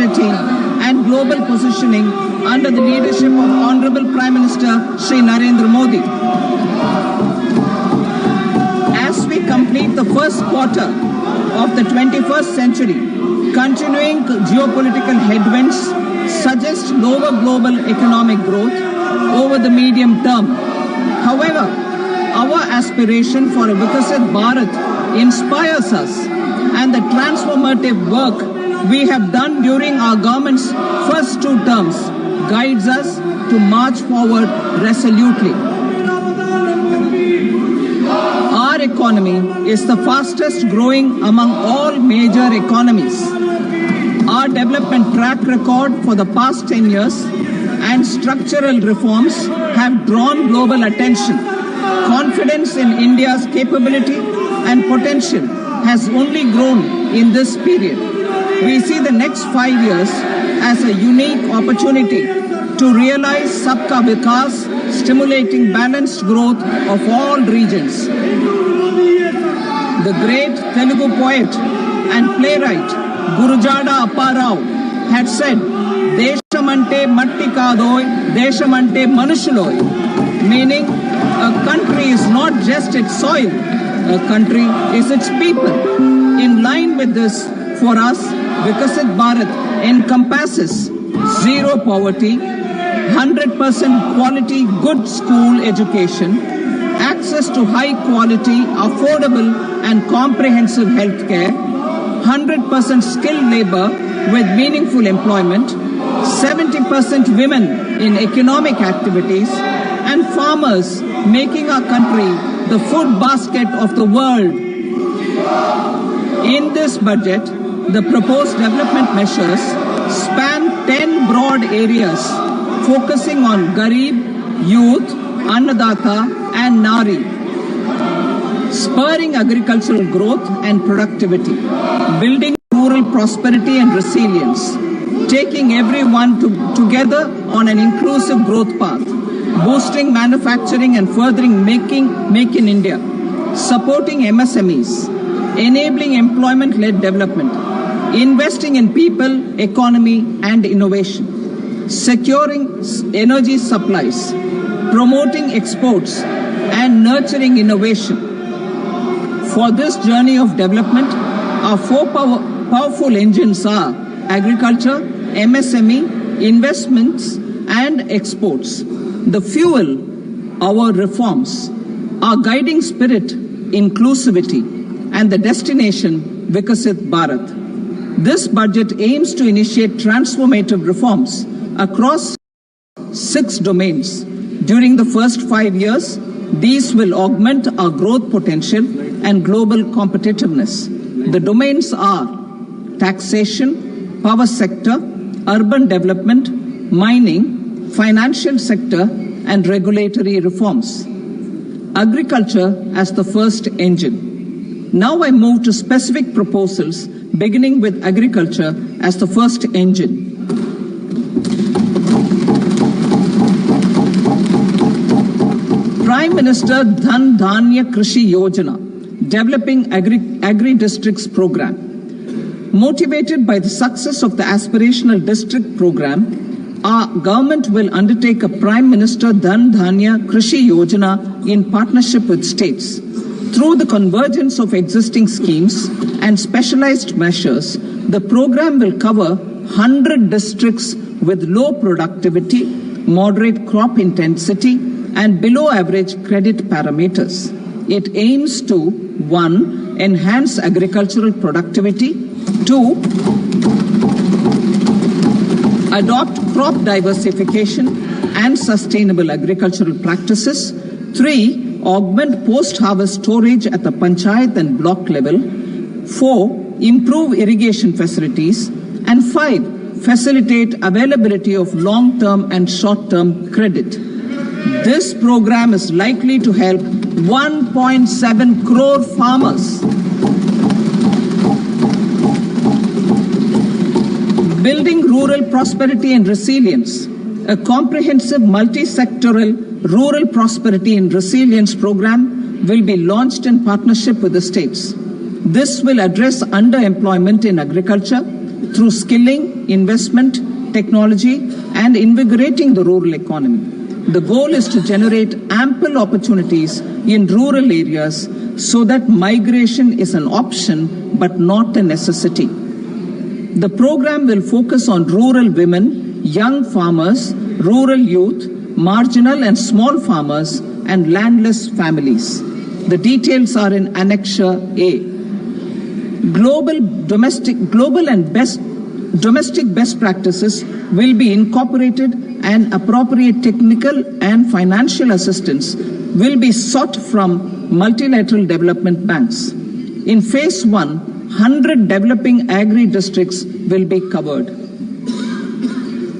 sustainability and global positioning under the leadership of Honorable Prime Minister Shri Narendra Modi. As we complete the first quarter of the 21st century, continuing geopolitical headwinds suggest lower global economic growth over the medium term. However, our aspiration for a Vikasit Bharat inspires us, and the transformative work we have done during our government's first 2 terms guides us to march forward resolutely. Our economy is the fastest growing among all major economies. Our development track record for the past 10 years and structural reforms have drawn global attention. Confidence in India's capability and potential has only grown in this period. We see the next 5 years as a unique opportunity to realize Sabka Vikas, stimulating balanced growth of all regions. The great Telugu poet and playwright Gurujada Apparao had said, "Deshamante matti kadoy, deshamante manushuloy," meaning a country is not just its soil, a country is its people. In line with this, for us, Vikasit Bharat encompasses zero poverty, 100% quality good school education, access to high quality, affordable and comprehensive health care, 100% skilled labor with meaningful employment, 70% women in economic activities, and farmers making our country the food basket of the world. In this budget, the proposed development measures span 10 broad areas, focusing on Garib, Youth, Annadata and Nari, spurring agricultural growth and productivity, building rural prosperity and resilience, taking everyone together on an inclusive growth path, boosting manufacturing and furthering Make in India, supporting MSMEs, enabling employment-led development, investing in people, economy and innovation, securing energy supplies, promoting exports and nurturing innovation. For this journey of development, our 4 powerful engines are agriculture, MSME, investments and exports. The fuel, our reforms, our guiding spirit, inclusivity, and the destination, Vikasit Bharat. This budget aims to initiate transformative reforms across 6 domains. During the first 5 years, these will augment our growth potential and global competitiveness. The domains are taxation, power sector, urban development, mining, financial sector, and regulatory reforms. Agriculture as the first engine. Now I move to specific proposals, beginning with agriculture as the first engine. Prime Minister Dhan Dhanya Krishi Yojana, developing agri-districts program. Motivated by the success of the aspirational district program, our government will undertake a Prime Minister Dhan Dhanya Krishi Yojana in partnership with states. Through the convergence of existing schemes and specialized measures, the program will cover 100 districts with low productivity, moderate crop intensity, and below average credit parameters. It aims to 1. Enhance agricultural productivity, 2. Adopt crop diversification and sustainable agricultural practices, 3. Augment post-harvest storage at the panchayat and block level, 4. Improve irrigation facilities, and 5. Facilitate availability of long-term and short-term credit. This program is likely to help 1.7 crore farmers. Building rural prosperity and resilience. A comprehensive multi-sectoral rural prosperity and resilience program will be launched in partnership with the states. This will address underemployment in agriculture, through skilling, investment, technology, and invigorating the rural economy. The goal is to generate ample opportunities in rural areas so that migration is an option but not a necessity. The program will focus on rural women, young farmers, rural youth, marginal and small farmers, and landless families. The details are in Annexure A. Domestic best practices will be incorporated, and appropriate technical and financial assistance will be sought from multilateral development banks. In Phase 1, 100 developing agri-districts will be covered.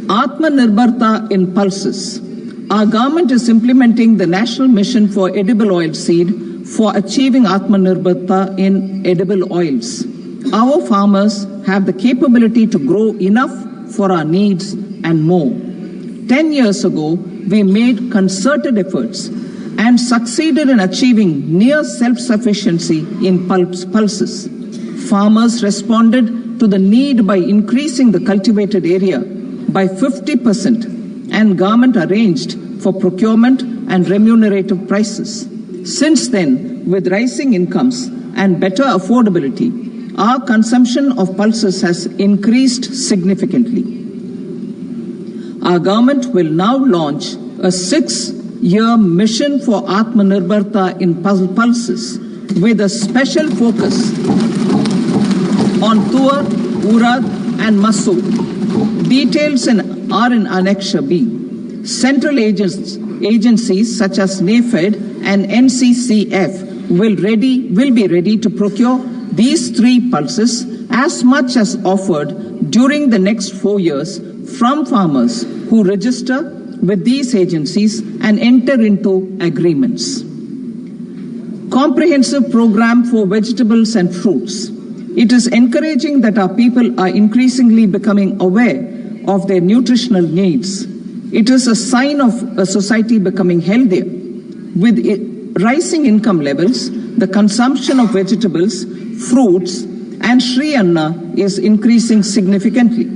Atmanirbharta in pulses. Our government is implementing the National Mission for Edible Oilseed for achieving Atmanirbharta in edible oils. Our farmers have the capability to grow enough for our needs and more. 10 years ago, we made concerted efforts and succeeded in achieving near self-sufficiency in pulses. Farmers responded to the need by increasing the cultivated area by 50%, and government arranged for procurement and remunerative prices. Since then, with rising incomes and better affordability, our consumption of pulses has increased significantly. Our government will now launch a 6-year mission for Atmanirbharta in pulses with a special focus on Tuar, Urad and Masoor. Details are in Annexure B. Central agencies such as NAFED and NCCF will be ready to procure these 3 pulses as much as offered during the next 4 years from farmers who register with these agencies and enter into agreements. Comprehensive program for vegetables and fruits. It is encouraging that our people are increasingly becoming aware of their nutritional needs. It is a sign of a society becoming healthier. With rising income levels, the consumption of vegetables, fruits, and Shri Anna is increasing significantly.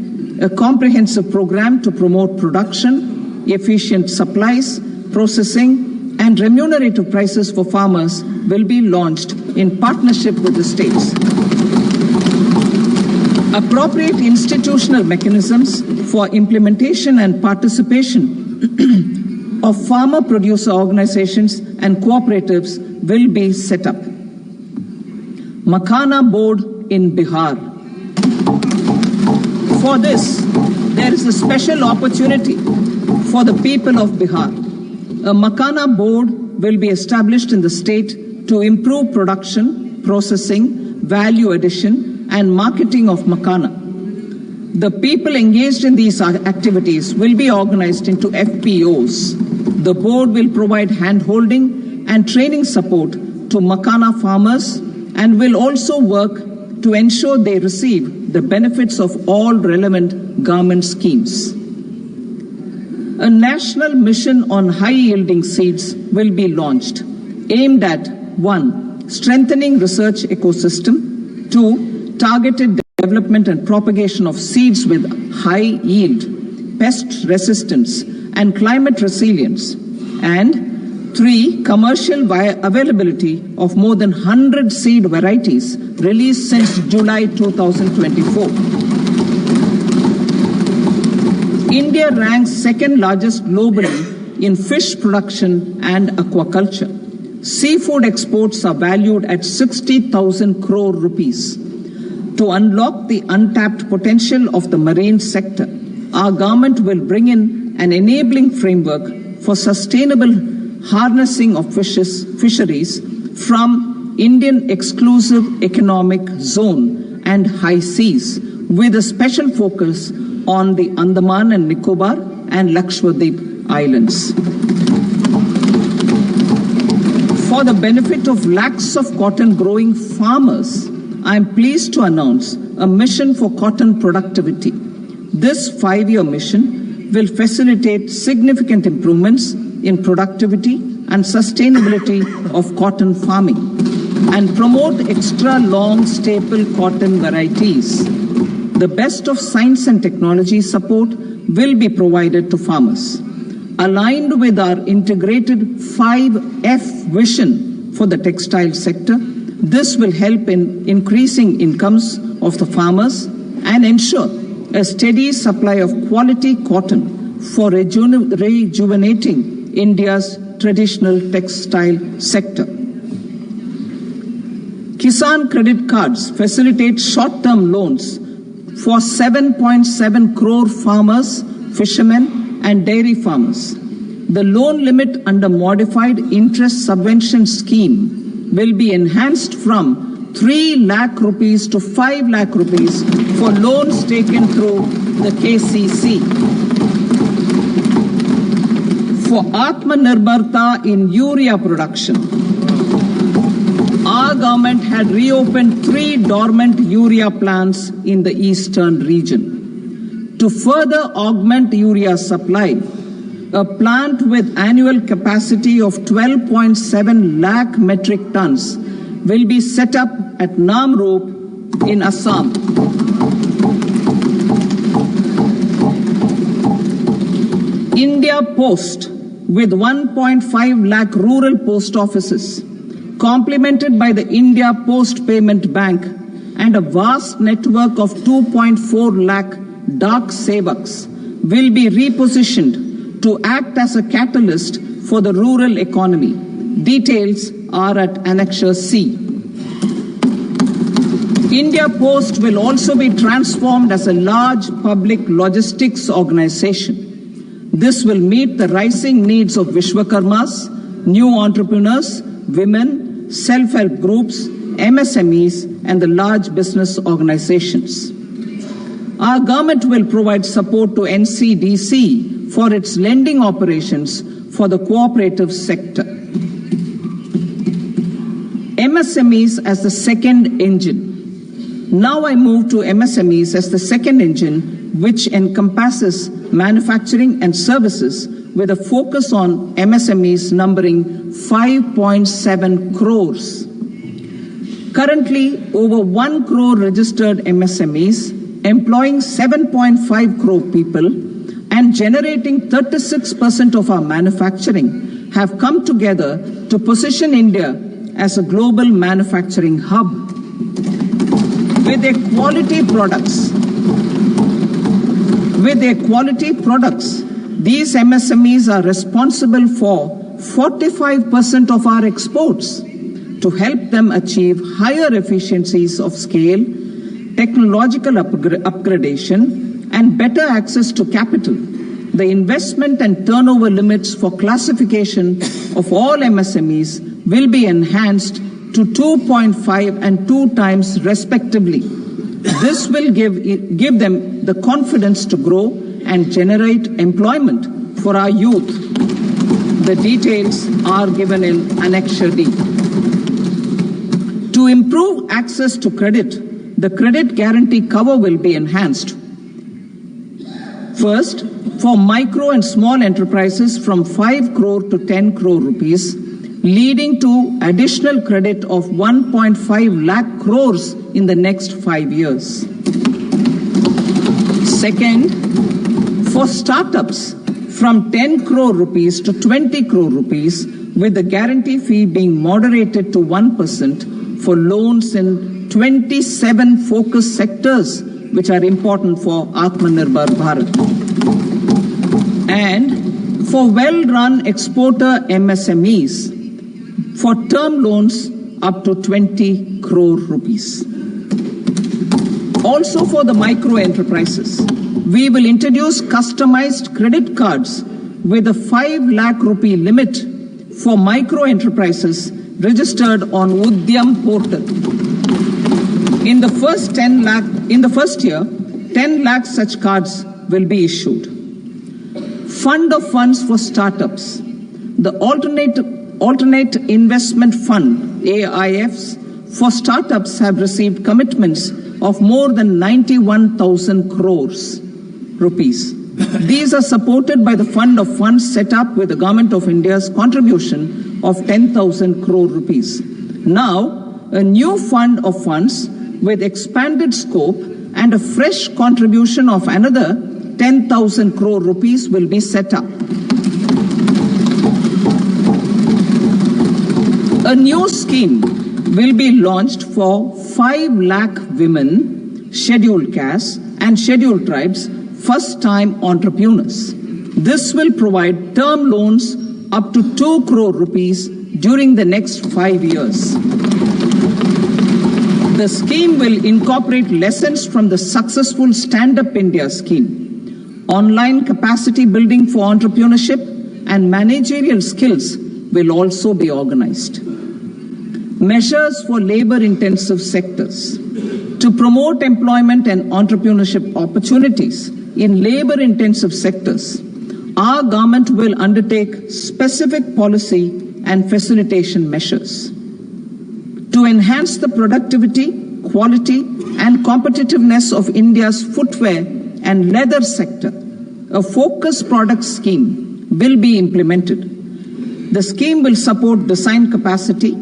A comprehensive program to promote production, efficient supplies, processing, and remunerative prices for farmers will be launched in partnership with the states. Appropriate institutional mechanisms for implementation and participation of farmer producer organizations and cooperatives will be set up. Makhana Board in Bihar. For this, there is a special opportunity for the people of Bihar. A Makhana Board will be established in the state to improve production, processing, value addition, and marketing of makhana. The people engaged in these activities will be organized into FPOs. The board will provide hand-holding and training support to makhana farmers and will also work to ensure they receive the benefits of all relevant government schemes. A national mission on high-yielding seeds will be launched, aimed at 1. Strengthening research ecosystem, 2. Targeted development and propagation of seeds with high yield, pest resistance, and climate resilience, and 3. Commercial availability of more than 100 seed varieties released since July 2024. India ranks second largest globally in fish production and aquaculture. Seafood exports are valued at 60,000 crore rupees. To unlock the untapped potential of the marine sector, our government will bring in an enabling framework for sustainable harnessing of fisheries from Indian Exclusive Economic Zone and high seas, with a special focus on the Andaman and Nicobar and Lakshadweep Islands. For the benefit of lakhs of cotton growing farmers, I am pleased to announce a mission for cotton productivity. This 5-year mission will facilitate significant improvements in productivity and sustainability of cotton farming and promote extra long staple cotton varieties. The best of science and technology support will be provided to farmers. Aligned with our integrated 5F vision for the textile sector, this will help in increasing incomes of the farmers and ensure a steady supply of quality cotton for rejuvenating India's traditional textile sector. Kisan credit cards facilitate short-term loans for 7.7 crore farmers, fishermen and dairy farmers. The loan limit under modified interest subvention scheme will be enhanced from 3 lakh rupees to 5 lakh rupees for loans taken through the KCC. For Atmanirbharta in urea production, our government had reopened 3 dormant urea plants in the eastern region. To further augment urea supply, a plant with annual capacity of 12.7 lakh metric tons will be set up at Namrup in Assam. India Post, with 1.5 lakh rural post offices, complemented by the India Post Payment Bank and a vast network of 2.4 lakh Dak Sevaks, will be repositioned to act as a catalyst for the rural economy. Details are at Annexure C. India Post will also be transformed as a large public logistics organization. This will meet the rising needs of Vishwakarmas, new entrepreneurs, women, self-help groups, MSMEs, and the large business organizations. Our government will provide support to NCDC for its lending operations for the cooperative sector. MSMEs as the second engine. Now I move to MSMEs as the second engine, which encompasses manufacturing and services with a focus on MSMEs numbering 5.7 crores. Currently, over 1 crore registered MSMEs, employing 7.5 crore people and generating 36% of our manufacturing, have come together to position India as a global manufacturing hub. With their quality products, these MSMEs are responsible for 45% of our exports. To help them achieve higher efficiencies of scale, technological upgradation, and better access to capital, the investment and turnover limits for classification of all MSMEs will be enhanced to 2.5 and 2 times respectively. This will give them the confidence to grow and generate employment for our youth. The details are given in Annexure D. To improve access to credit, the credit guarantee cover will be enhanced. First, for micro and small enterprises from 5 crore to 10 crore rupees, leading to additional credit of 1.5 lakh crores in the next 5 years. Second, for startups from 10 crore rupees to 20 crore rupees, with the guarantee fee being moderated to 1% for loans in 27 focus sectors which are important for Atmanirbhar Bharat. And for well-run exporter MSMEs, for term loans up to 20 crore rupees. Also for the micro enterprises, we will introduce customized credit cards with a 5 lakh rupee limit for micro enterprises registered on Udyam portal. In the first year, 10 lakh such cards will be issued. Fund of funds for startups. The Alternate Investment Fund, AIFs, for startups have received commitments of more than 91,000 crores rupees. These are supported by the Fund of Funds set up with the Government of India's contribution of 10,000 crore rupees. Now, a new Fund of Funds with expanded scope and a fresh contribution of another 10,000 crore rupees will be set up. A new scheme will be launched for 5 lakh women, scheduled castes and scheduled tribes, first-time entrepreneurs. This will provide term loans up to 2 crore rupees during the next 5 years. The scheme will incorporate lessons from the successful Stand Up India scheme. Online capacity building for entrepreneurship and managerial skills will also be organized. Measures for labor-intensive sectors. To promote employment and entrepreneurship opportunities in labor-intensive sectors, our government will undertake specific policy and facilitation measures. To enhance the productivity, quality and competitiveness of India's footwear and leather sector, a focused product scheme will be implemented. The scheme will support design capacity,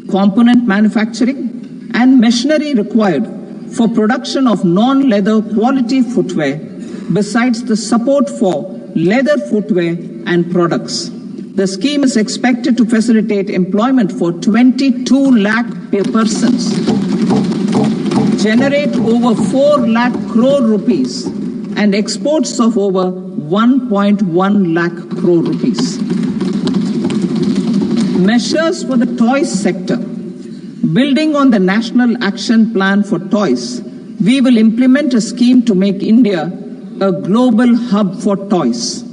component manufacturing and machinery required for production of non-leather quality footwear, besides the support for leather footwear and products. The scheme is expected to facilitate employment for 22 lakh persons, generate over 4 lakh crore rupees and exports of over 1.1 lakh crore rupees. Measures for the toys sector. Building on the National Action Plan for Toys, we will implement a scheme to make India a global hub for toys.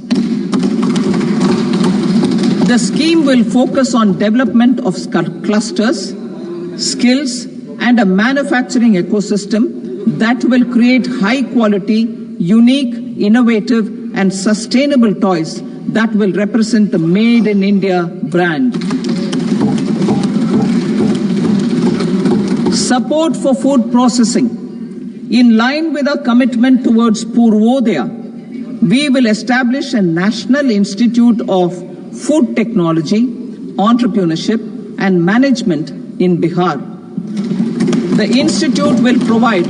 The scheme will focus on development of clusters, skills, and a manufacturing ecosystem that will create high-quality, unique, innovative, and sustainable toys that will represent the Made in India brand. Support for food processing. In line with our commitment towards Purvodaya, we will establish a National Institute of Food Technology, Entrepreneurship and Management in Bihar. The institute will provide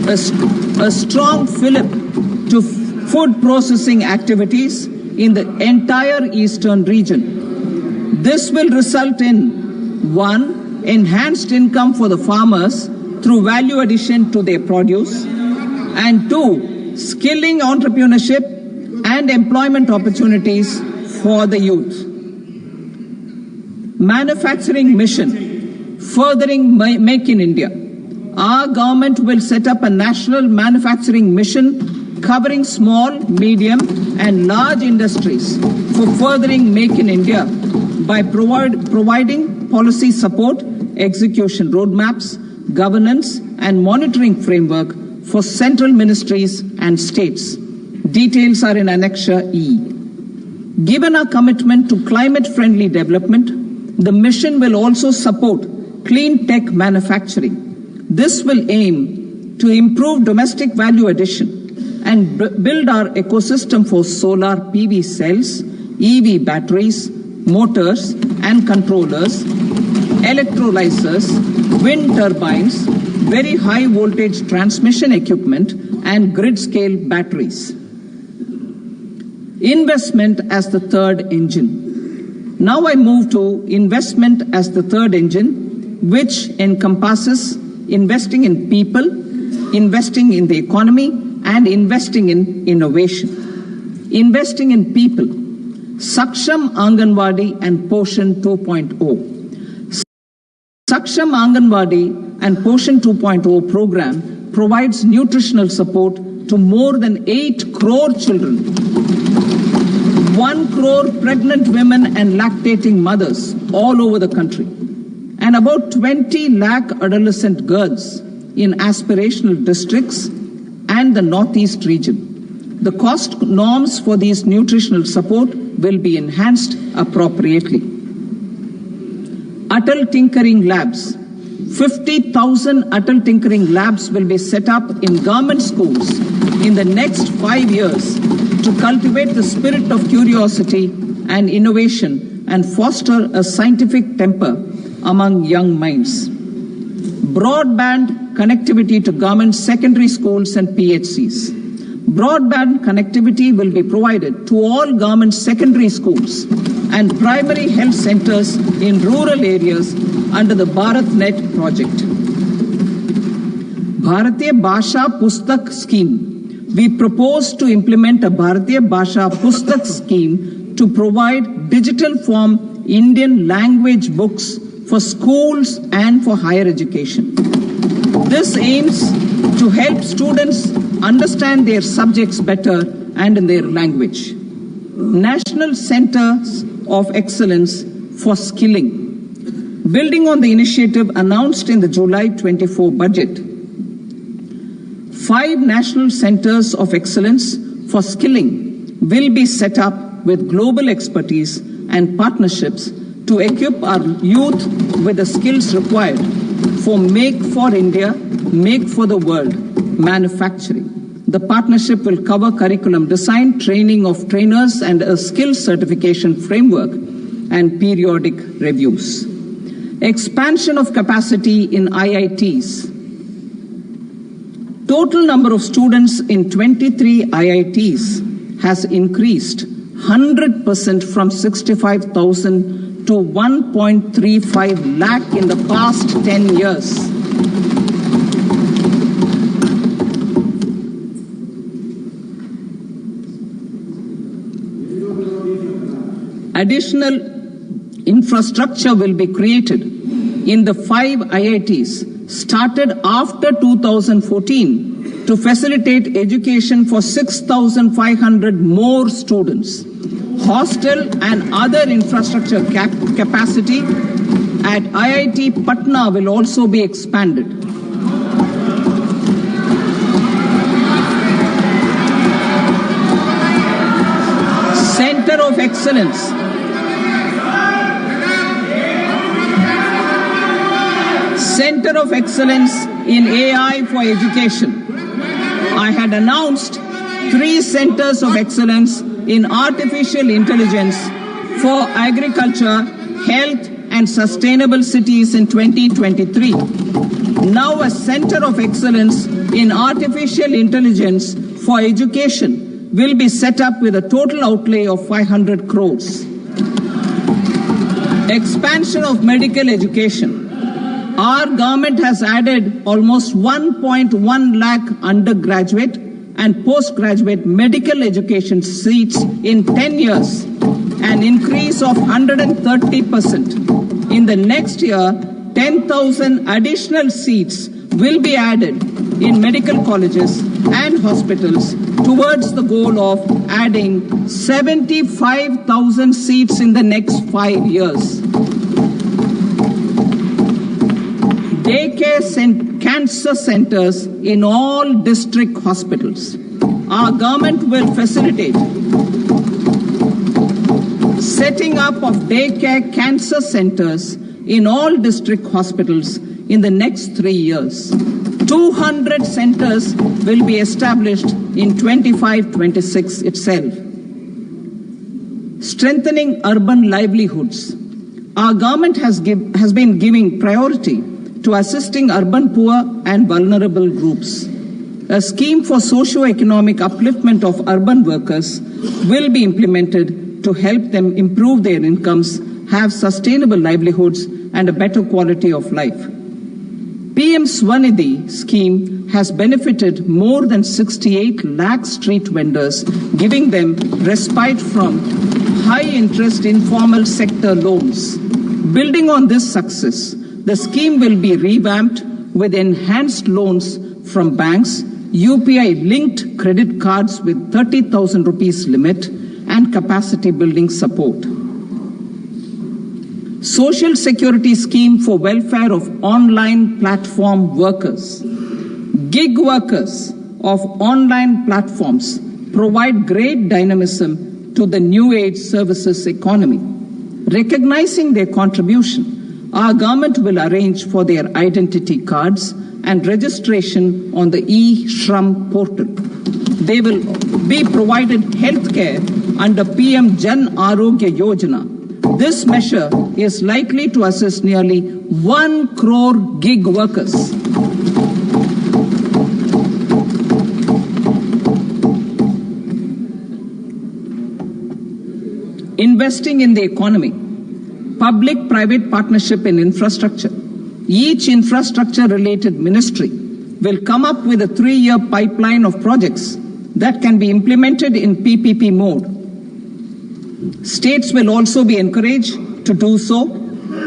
a strong fillip to food processing activities in the entire eastern region. This will result in 1. Enhanced income for the farmers through value addition to their produce, and 2. Skilling entrepreneurship and employment opportunities for the youth. Manufacturing mission, furthering Make in India. Our government will set up a national manufacturing mission covering small, medium and large industries for furthering Make in India by providing policy support, execution roadmaps, governance and monitoring framework for central ministries and states. Details are in Annexure E. Given our commitment to climate-friendly development, the mission will also support clean tech manufacturing. This will aim to improve domestic value addition and build our ecosystem for solar PV cells, EV batteries, motors and controllers, electrolyzers, wind turbines, very high voltage transmission equipment and grid-scale batteries. Investment as the third engine. Now I move to investment as the third engine, which encompasses investing in people, investing in the economy, and investing in innovation. Investing in people. Saksham Anganwadi and Poshan 2.0. Saksham Anganwadi and Poshan 2.0 program provides nutritional support to more than 8 crore children, 1 crore pregnant women and lactating mothers all over the country, and about 20 lakh adolescent girls in aspirational districts and the Northeast region. The cost norms for these nutritional support will be enhanced appropriately. Atal Tinkering Labs. 50,000 Atal Tinkering Labs will be set up in government schools in the next 5 years to cultivate the spirit of curiosity and innovation and foster a scientific temper among young minds. Broadband connectivity to government secondary schools and PHCs. Broadband connectivity will be provided to all government secondary schools and primary health centers in rural areas under the BharatNet project. Bharatiya Bhasha Pustak Scheme. We propose to implement a Bharatiya Bhasha Pustak scheme to provide digital form Indian language books for schools and for higher education. This aims to help students understand their subjects better and in their language. National Centers of Excellence for Skilling. Building on the initiative announced in the July 24 budget, 5 National Centers of Excellence for Skilling will be set up with global expertise and partnerships to equip our youth with the skills required for Make for India, Make for the World manufacturing. The partnership will cover curriculum design, training of trainers, and a skills certification framework and periodic reviews. Expansion of capacity in IITs. Total number of students in 23 IITs has increased 100% from 65,000 to 1.35 lakh in the past 10 years. Additional infrastructure will be created in the 5 IITs started after 2014 to facilitate education for 6,500 more students. Hostel and other infrastructure capacity at IIT Patna will also be expanded. Center of Excellence. Center of Excellence in AI for Education. I had announced 3 centers of excellence in artificial intelligence for agriculture, health, and sustainable cities in 2023. Now a center of excellence in artificial intelligence for education will be set up with a total outlay of 500 crores. Expansion of medical education. Our government has added almost 1.1 lakh undergraduate and postgraduate medical education seats in 10 years, an increase of 130%. In the next year, 10,000 additional seats will be added in medical colleges and hospitals towards the goal of adding 75,000 seats in the next 5 years. Daycare cancer centers in all district hospitals. Our government will facilitate setting up of daycare cancer centers in all district hospitals in the next 3 years. 200 centers will be established in 25-26 itself. Strengthening urban livelihoods. Our government has been giving priority to assisting urban poor and vulnerable groups. A scheme for socio-economic upliftment of urban workers will be implemented to help them improve their incomes, have sustainable livelihoods, and a better quality of life. PM Swanidhi scheme has benefited more than 68 lakh street vendors, giving them respite from high-interest informal sector loans. Building on this success, the scheme will be revamped with enhanced loans from banks, UPI-linked credit cards with 30,000 rupees limit, and capacity building support. Social Security Scheme for welfare of online platform workers. Gig workers of online platforms provide great dynamism to the new age services economy. Recognizing their contribution, our government will arrange for their identity cards and registration on the e-Shram portal. They will be provided health care under PM Jan Arogya Yojana. This measure is likely to assist nearly 1 crore gig workers. Investing in the economy, public-private partnership in infrastructure. Each infrastructure-related ministry will come up with a 3-year pipeline of projects that can be implemented in PPP mode. States will also be encouraged to do so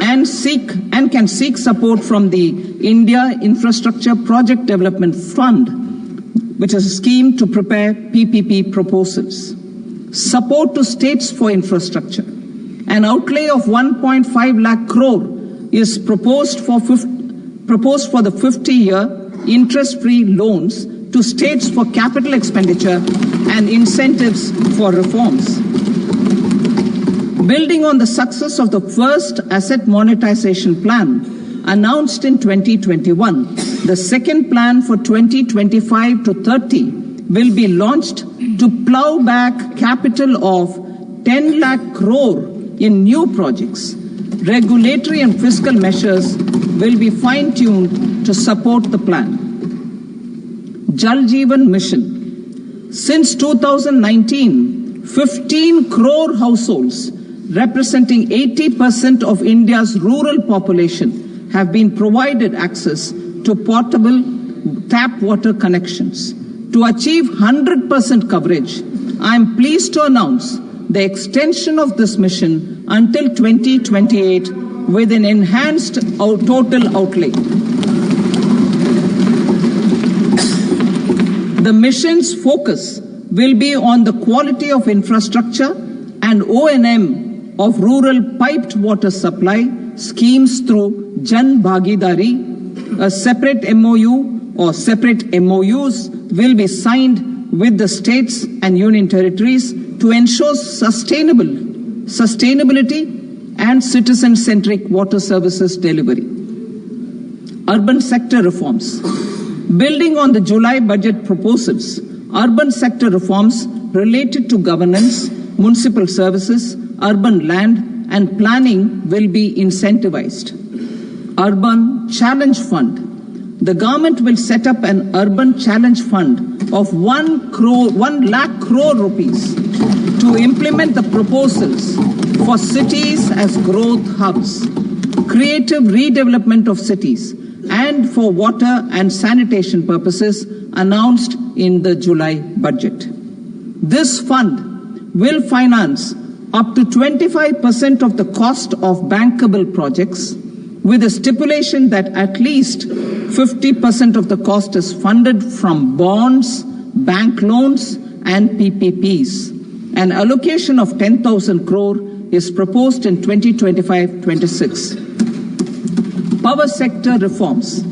and can seek support from the India Infrastructure Project Development Fund, which is a scheme to prepare PPP proposals. Support to states for infrastructure. An outlay of 1.5 lakh crore is proposed for the 50-year interest-free loans to states for capital expenditure and incentives for reforms. Building on the success of the first asset monetization plan announced in 2021, the second plan for 2025 to 30 will be launched to plow back capital of 10 lakh crore in new projects. Regulatory and fiscal measures will be fine-tuned to support the plan. Jal Jeevan Mission. Since 2019, 15 crore households, representing 80% of India's rural population, have been provided access to portable tap water connections. To achieve 100% coverage, I am pleased to announce the extension of this mission until 2028 with an enhanced total outlay. The mission's focus will be on the quality of infrastructure and O&M of rural piped water supply schemes through Jan Bhagidari. A separate MOU or separate MOUs will be signed with the states and union territories to ensure sustainability and citizen-centric water services delivery. Urban sector reforms. Building on the July budget proposals, urban sector reforms related to governance, municipal services, urban land and planning will be incentivized. Urban Challenge Fund. The government will set up an urban challenge fund of 1 lakh crore rupees to implement the proposals for cities as growth hubs, creative redevelopment of cities, and for water and sanitation purposes announced in the July budget. This fund will finance up to 25% of the cost of bankable projects, with a stipulation that at least 50% of the cost is funded from bonds, bank loans and PPPs. An allocation of 10,000 crore is proposed in 2025-26. Power sector reforms.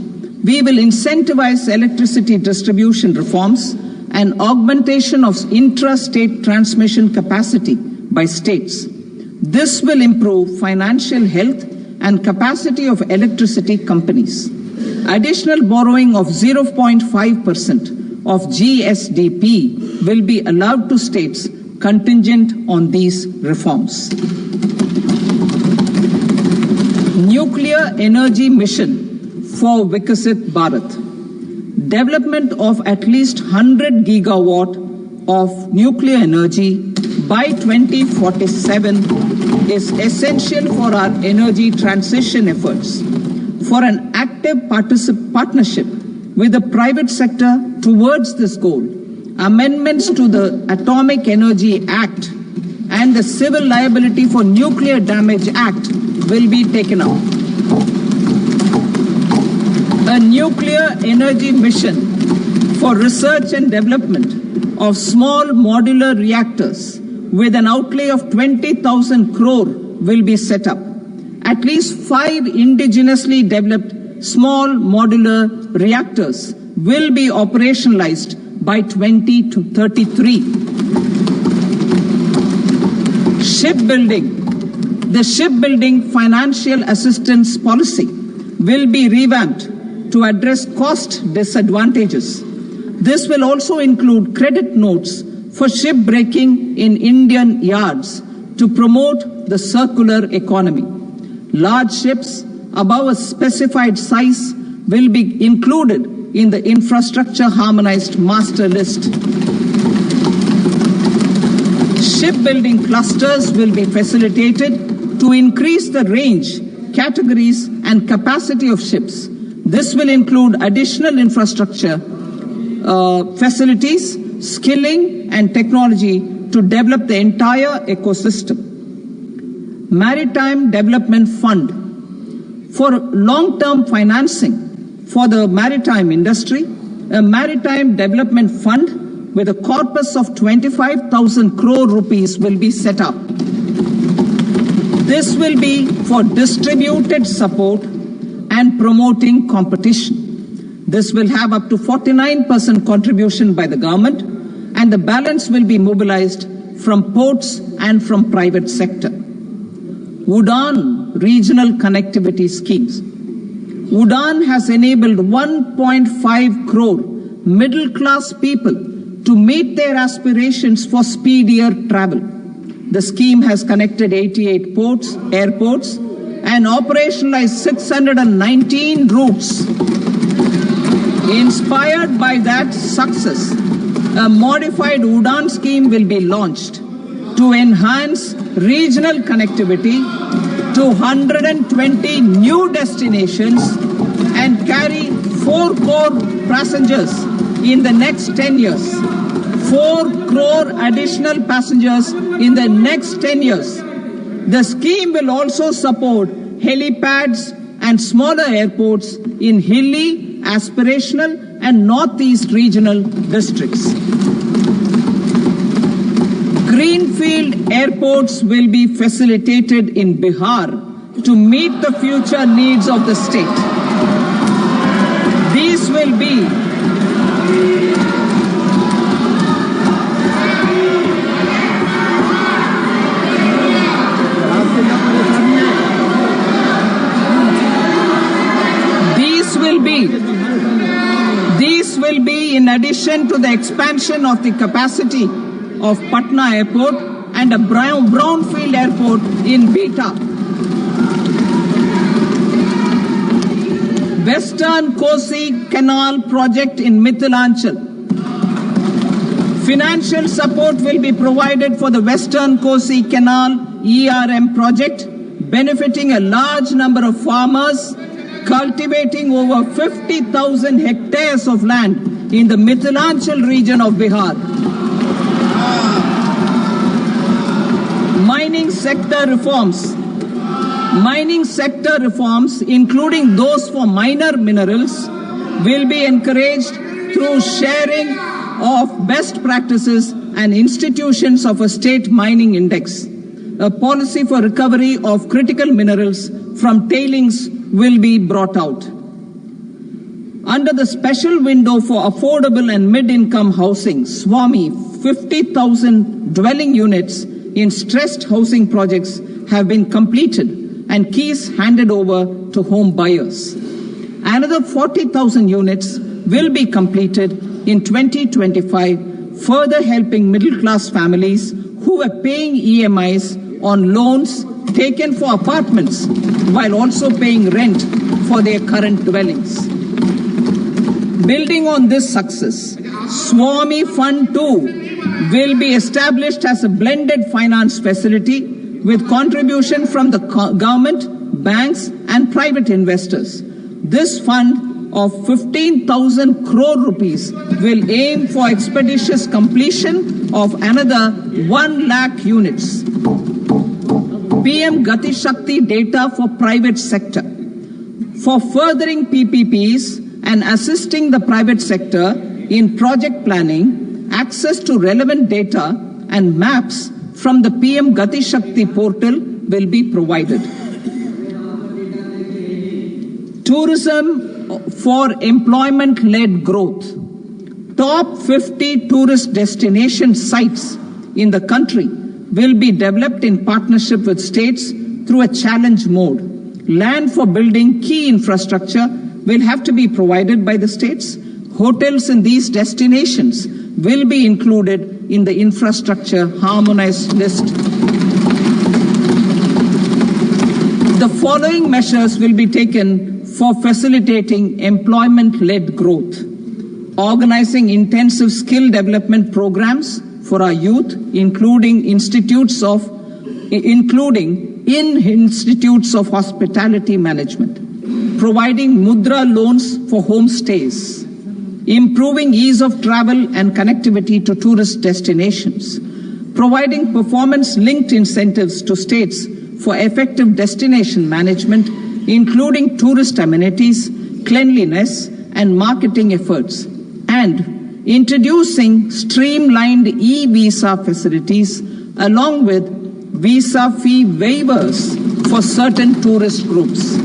We will incentivize electricity distribution reforms and augmentation of intra-state transmission capacity by states. This will improve financial health and capacity of electricity companies. Additional borrowing of 0.5% of GSDP will be allowed to states contingent on these reforms. Nuclear energy mission for Vikasit Bharat. Development of at least 100 gigawatt of nuclear energy by 2047 is essential for our energy transition efforts. For an active partnership with the private sector towards this goal, amendments to the Atomic Energy Act and the Civil Liability for Nuclear Damage Act will be taken up. A nuclear energy mission for research and development of small modular reactors with an outlay of 20,000 crore will be set up. At least 5 indigenously developed small modular reactors will be operationalized by 2033. Shipbuilding. The shipbuilding financial assistance policy will be revamped to address cost disadvantages. This will also include credit notes for shipbreaking in Indian yards to promote the circular economy. Large ships above a specified size will be included in the infrastructure harmonized master list. Shipbuilding clusters will be facilitated to increase the range, categories and capacity of ships. This will include additional infrastructure, facilities, skilling and technology to develop the entire ecosystem. Maritime Development Fund. For long-term financing for the maritime industry, a Maritime Development Fund with a corpus of 25,000 crore rupees will be set up. This will be for distributed support and promoting competition. This will have up to 49% contribution by the government, and the balance will be mobilized from ports and from private sector. UDAN regional connectivity schemes. UDAN has enabled 1.5 crore middle-class people to meet their aspirations for speedier travel. The scheme has connected 88 airports, and operationalized 619 routes. Inspired by that success, a modified UDAN scheme will be launched to enhance regional connectivity to 120 new destinations and carry 4 crore passengers in the next 10 years. 4 crore additional passengers in the next 10 years. The scheme will also support helipads and smaller airports in hilly, aspirational and northeast regional districts. Greenfield airports will be facilitated in Bihar to meet the future needs of the state. These will be in addition to the expansion of the capacity of Patna Airport and a brownfield airport in Beta. Western Kosi Canal project in Mithilanchal. Financial support will be provided for the Western Kosi Canal ERM project, benefiting a large number of farmers, cultivating over 50,000 hectares of land in the Mithilanchal region of Bihar. Mining sector reforms. Mining sector reforms, including those for minor minerals, will be encouraged through sharing of best practices and institutions of a state mining index. A policy for recovery of critical minerals from tailings will be brought out. Under the special window for affordable and mid-income housing, SWAMI, 50,000 dwelling units in stressed housing projects have been completed and keys handed over to home buyers. Another 40,000 units will be completed in 2025, further helping middle-class families who are paying EMIs on loans taken for apartments while also paying rent for their current dwellings. Building on this success, SWAMI Fund 2 will be established as a blended finance facility with contribution from the government, banks and private investors. This fund of 15,000 crore rupees will aim for expeditious completion of another 1 lakh units. PM Gati Shakti data for private sector. For furthering PPPs and assisting the private sector in project planning, access to relevant data and maps from the PM Gati Shakti portal will be provided. Tourism for employment-led growth. Top 50 tourist destination sites in the country will be developed in partnership with states through a challenge mode. Land for building key infrastructure will have to be provided by the states. Hotels in these destinations will be included in the infrastructure harmonized list. The following measures will be taken for facilitating employment-led growth. Organizing intensive skill development programs for our youth, including in institutes of hospitality management. Providing mudra loans for homestays. Improving ease of travel and connectivity to tourist destinations. Providing performance-linked incentives to states for effective destination management, including tourist amenities, cleanliness, and marketing efforts. And introducing streamlined e-visa facilities along with visa fee waivers for certain tourist groups.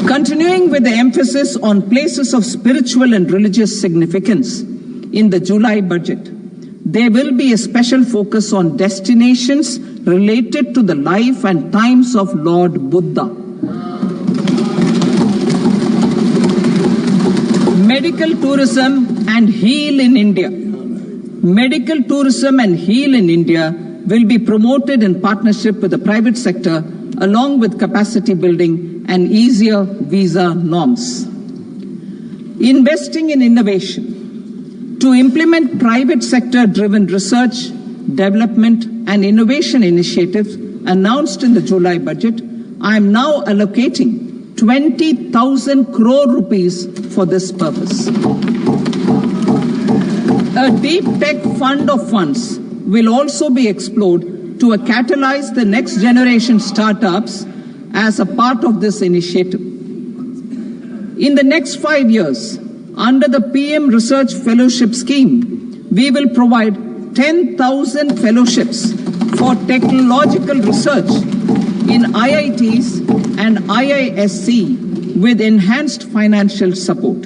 Continuing with the emphasis on places of spiritual and religious significance, in the July budget, there will be a special focus on destinations related to the life and times of Lord Buddha. Medical tourism and heal in India. Medical tourism and heal in India will be promoted in partnership with the private sector along with capacity building and easier visa norms. Investing in innovation. To implement private sector-driven research, development and innovation initiatives announced in the July budget, I am now allocating 20,000 crore rupees for this purpose. A deep tech fund of funds will also be explored to catalyze the next generation startups as a part of this initiative. In the next 5 years, under the PM Research Fellowship Scheme, we will provide 10,000 fellowships for technological research in IITs and IISc with enhanced financial support.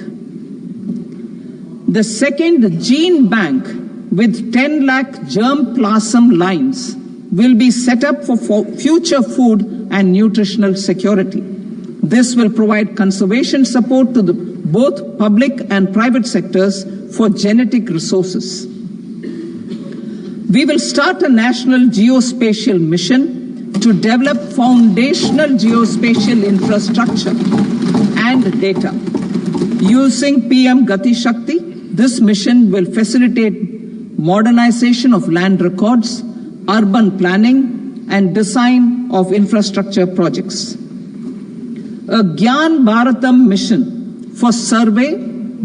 The second gene bank with 10 lakh germplasm lines will be set up for future food and nutritional security. This will provide conservation support to both public and private sectors for genetic resources. We will start a national geospatial mission to develop foundational geospatial infrastructure and data. Using PM Gati Shakti, this mission will facilitate modernization of land records, urban planning, and design of infrastructure projects. A Gyan Bharatam mission for survey,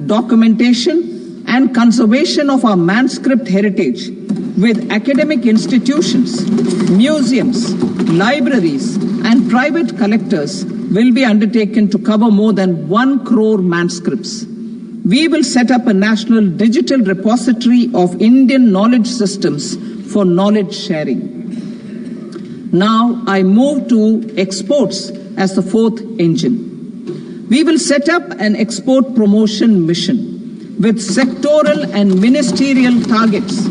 documentation, and conservation of our manuscript heritage with academic institutions, museums, libraries, and private collectors will be undertaken to cover more than 1 crore manuscripts. We will set up a national digital repository of Indian knowledge systems for knowledge sharing. Now I move to exports as the fourth engine. We will set up an export promotion mission with sectoral and ministerial targets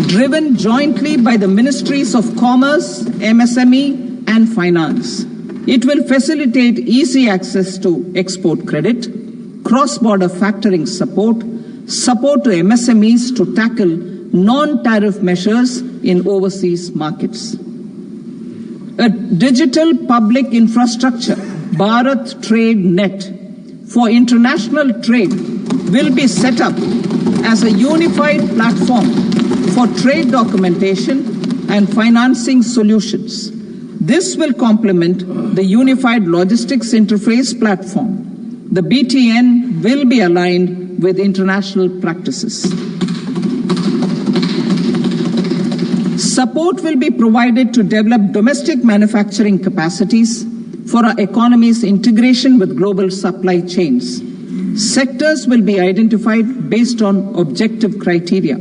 driven jointly by the Ministries of Commerce, MSME, and Finance. It will facilitate easy access to export credit, cross-border factoring support, support to MSMEs to tackle non-tariff measures in overseas markets. A digital public infrastructure, Bharat Trade Net, for international trade will be set up as a unified platform for trade documentation and financing solutions. This will complement the Unified Logistics Interface platform. The BTN will be aligned with international practices. Support will be provided to develop domestic manufacturing capacities for our economy's integration with global supply chains. Sectors will be identified based on objective criteria.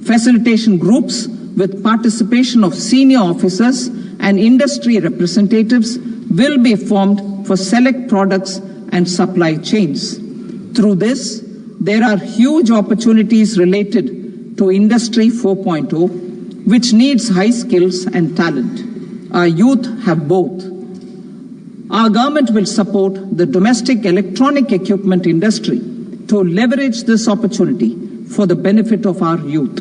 Facilitation groups with participation of senior officers and industry representatives will be formed for select products and supply chains. Through this, there are huge opportunities related to Industry 4.0, which needs high skills and talent. Our youth have both. Our government will support the domestic electronic equipment industry to leverage this opportunity for the benefit of our youth.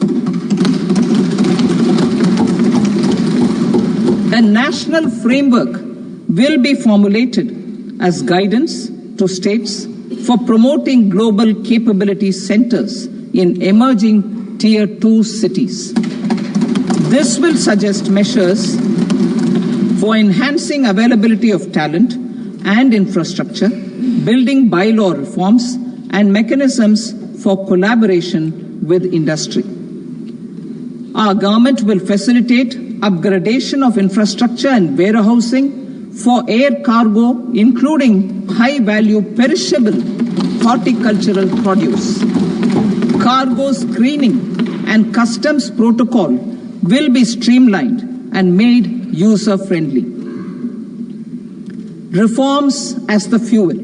A national framework will be formulated as guidance to states for promoting global capability centers in emerging Tier 2 cities. This will suggest measures for enhancing availability of talent and infrastructure, building bylaw reforms, and mechanisms for collaboration with industry. Our government will facilitate upgradation of infrastructure and warehousing for air cargo, including high-value perishable horticultural produce. Cargo screening and customs protocol will be streamlined and made user-friendly. Reforms as the fuel.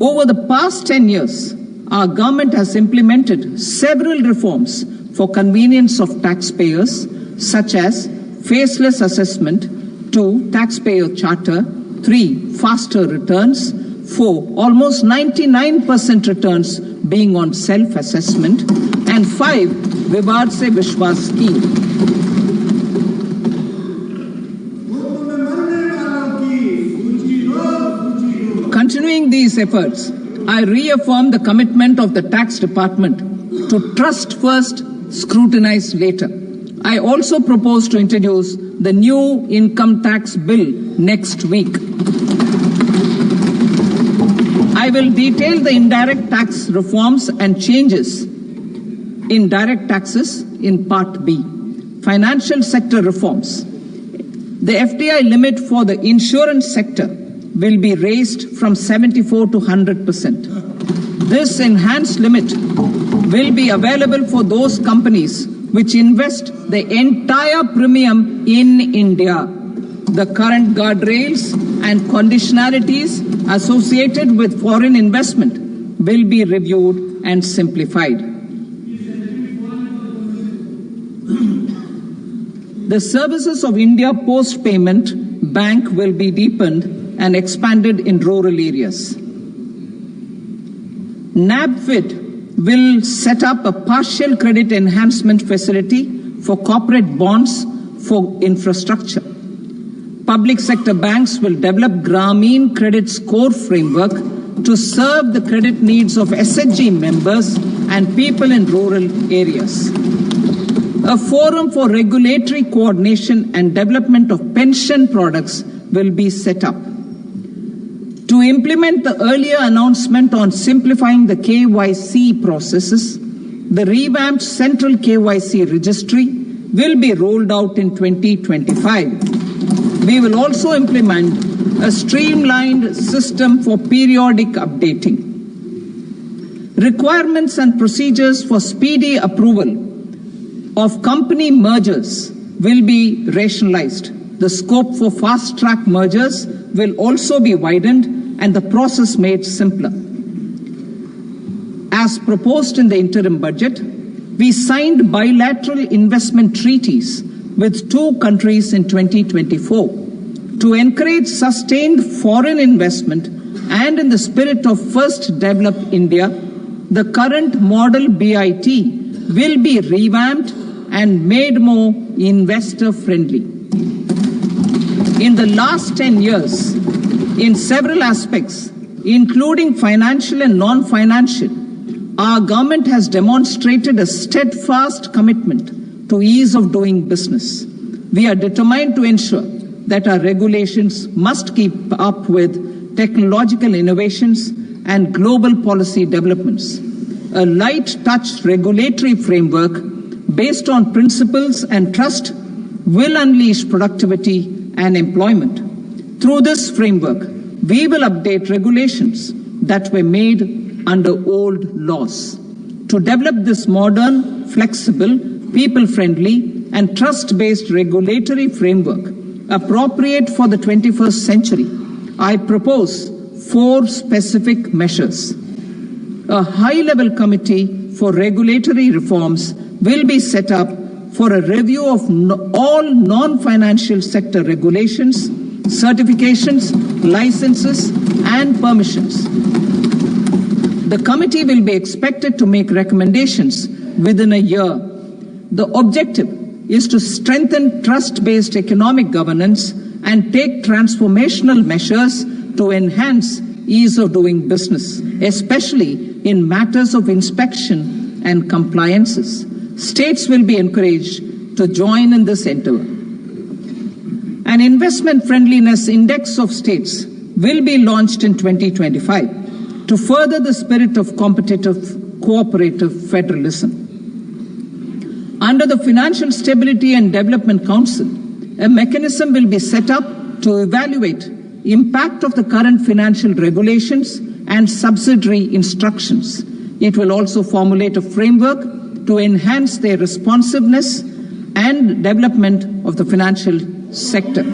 Over the past 10 years, our government has implemented several reforms for convenience of taxpayers, such as faceless assessment, 2, taxpayer charter, 3, faster returns, 4, almost 99% returns being on self-assessment, and 5, Vivad Se Vishwas scheme. Continuing these efforts, I reaffirm the commitment of the Tax Department to trust first, scrutinize later. I also propose to introduce the new income tax bill next week. I will detail the indirect tax reforms and changes in direct taxes in Part B. Financial sector reforms. The FDI limit for the insurance sector will be raised from 74 to 100%. This enhanced limit will be available for those companies which invest the entire premium in India. The current guardrails and conditionalities associated with foreign investment will be reviewed and simplified. The services of India Post Payment Bank will be deepened and expanded in rural areas. NABFID will set up a partial credit enhancement facility for corporate bonds for infrastructure. Public sector banks will develop Grameen Credit Score Framework to serve the credit needs of SHG members and people in rural areas. A forum for regulatory coordination and development of pension products will be set up. To implement the earlier announcement on simplifying the KYC processes, the revamped Central KYC Registry will be rolled out in 2025. We will also implement a streamlined system for periodic updating. Requirements and procedures for speedy approval of company mergers will be rationalized. The scope for fast-track mergers will also be widened and the process made simpler. As proposed in the interim budget, we signed bilateral investment treaties with 2 countries in 2024 to encourage sustained foreign investment, and in the spirit of First Develop India, the current model BIT will be revamped and made more investor-friendly. In the last 10 years, in several aspects, including financial and non-financial, our government has demonstrated a steadfast commitment to ease of doing business. We are determined to ensure that our regulations must keep up with technological innovations and global policy developments. A light-touch regulatory framework based on principles and trust will unleash productivity and employment. Through this framework, we will update regulations that were made under old laws. To develop this modern, flexible, people-friendly, and trust-based regulatory framework appropriate for the 21st century, I propose 4 specific measures. A high-level committee for regulatory reforms will be set up for a review of all non-financial sector regulations, certifications, licenses, and permissions. The committee will be expected to make recommendations within a year. The objective is to strengthen trust-based economic governance and take transformational measures to enhance ease of doing business, especially in matters of inspection and compliances. States will be encouraged to join in this endeavor. An investment friendliness index of states will be launched in 2025 to further the spirit of competitive, cooperative federalism. Under the Financial Stability and Development Council, a mechanism will be set up to evaluate impact of the current financial regulations and subsidiary instructions. It will also formulate a framework to enhance their responsiveness and development of the financial sector.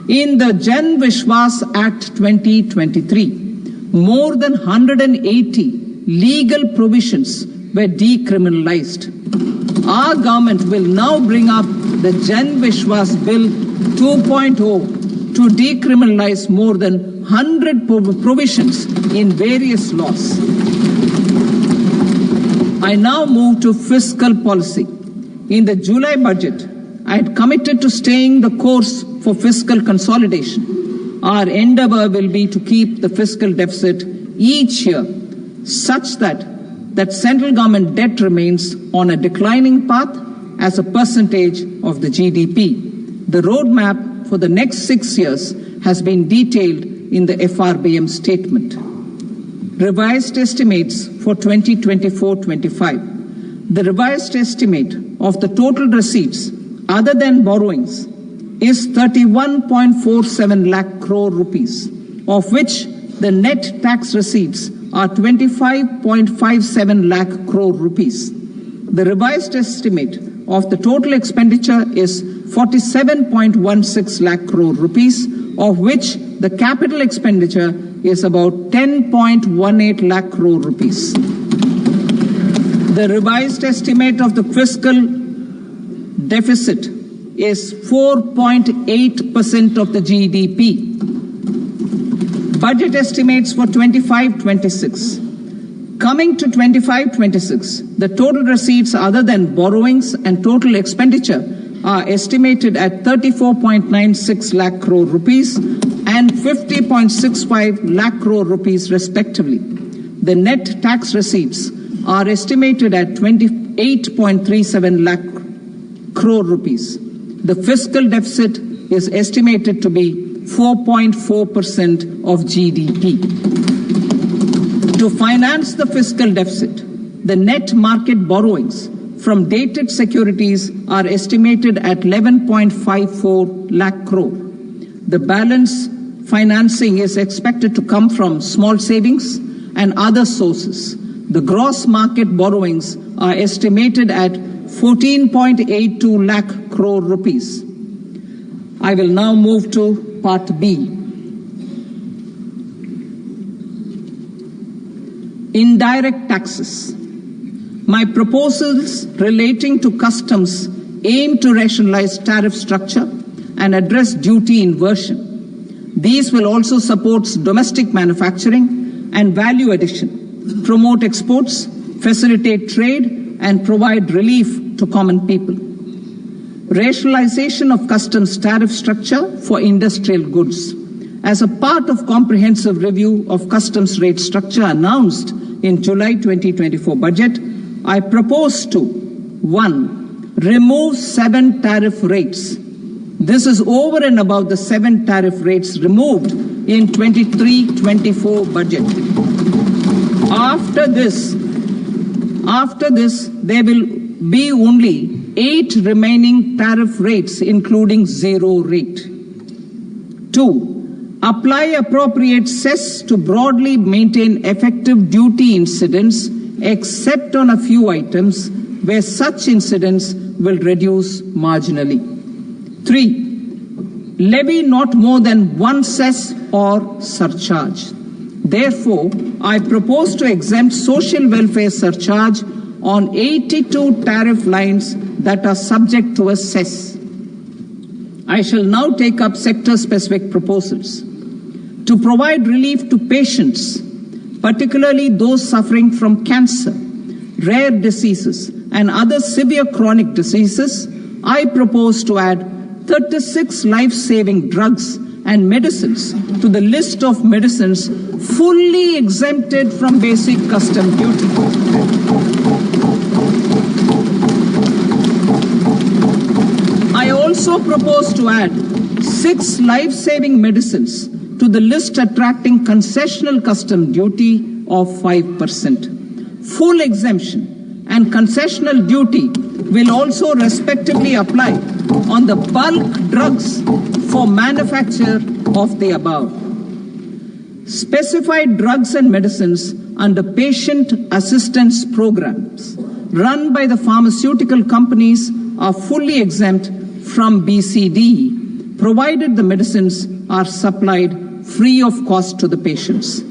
In the Jan Vishwas Act 2023, more than 180 legal provisions were decriminalized. Our government will now bring up the Jan Vishwas Bill 2.0 to decriminalize more than 100 provisions in various laws. I now move to fiscal policy. In the July budget, I had committed to staying the course for fiscal consolidation. Our endeavor will be to keep the fiscal deficit each year such that central government debt remains on a declining path as a percentage of the GDP. The roadmap for the next 6 years has been detailed in the FRBM statement. Revised estimates for 2024-25. The revised estimate of the total receipts other than borrowings is 31.47 lakh crore rupees, of which the net tax receipts are 25.57 lakh crore rupees. The revised estimate of the total expenditure is 47.16 lakh crore rupees, of which the capital expenditure is about 10.18 lakh crore rupees. The revised estimate of the fiscal deficit is 4.8% of the GDP. Budget estimates for 25-26. Coming to 25-26, the total receipts other than borrowings and total expenditure are estimated at 34.96 lakh crore rupees and 50.65 lakh crore rupees respectively. The net tax receipts are estimated at 28.37 lakh crore rupees. The fiscal deficit is estimated to be 4.4% of GDP. To finance the fiscal deficit, the net market borrowings from dated securities are estimated at 11.54 lakh crore. The balance financing is expected to come from small savings and other sources. The gross market borrowings are estimated at 14.82 lakh crore rupees. I will now move to Part B. Indirect taxes. My proposals relating to customs aim to rationalize tariff structure and address duty inversion. These will also support domestic manufacturing and value addition, promote exports, facilitate trade, and provide relief to common people. Rationalization of customs tariff structure for industrial goods. As a part of comprehensive review of customs rate structure announced in July 2024 budget, I propose to 1. Remove 7 tariff rates. This is over and above the 7 tariff rates removed in 23-24 budget. After this, there will be only 8 remaining tariff rates, including 0 rate. 2. Apply appropriate cess to broadly maintain effective duty incidence, except on a few items where such incidence will reduce marginally. 3. Levy not more than 1 cess or surcharge. Therefore, I propose to exempt social welfare surcharge on 82 tariff lines that are subject to a cess. I shall now take up sector-specific proposals. To provide relief to patients, particularly those suffering from cancer, rare diseases, and other severe chronic diseases, I propose to add 36 life-saving drugs and medicines to the list of medicines fully exempted from basic custom duty. I also propose to add 6 life-saving medicines to the list attracting concessional custom duty of 5%. Full exemption and concessional duty will also respectively apply on the bulk drugs for manufacture of the above. Specified drugs and medicines under patient assistance programs run by the pharmaceutical companies are fully exempt from BCD, provided the medicines are supplied free of cost to the patients.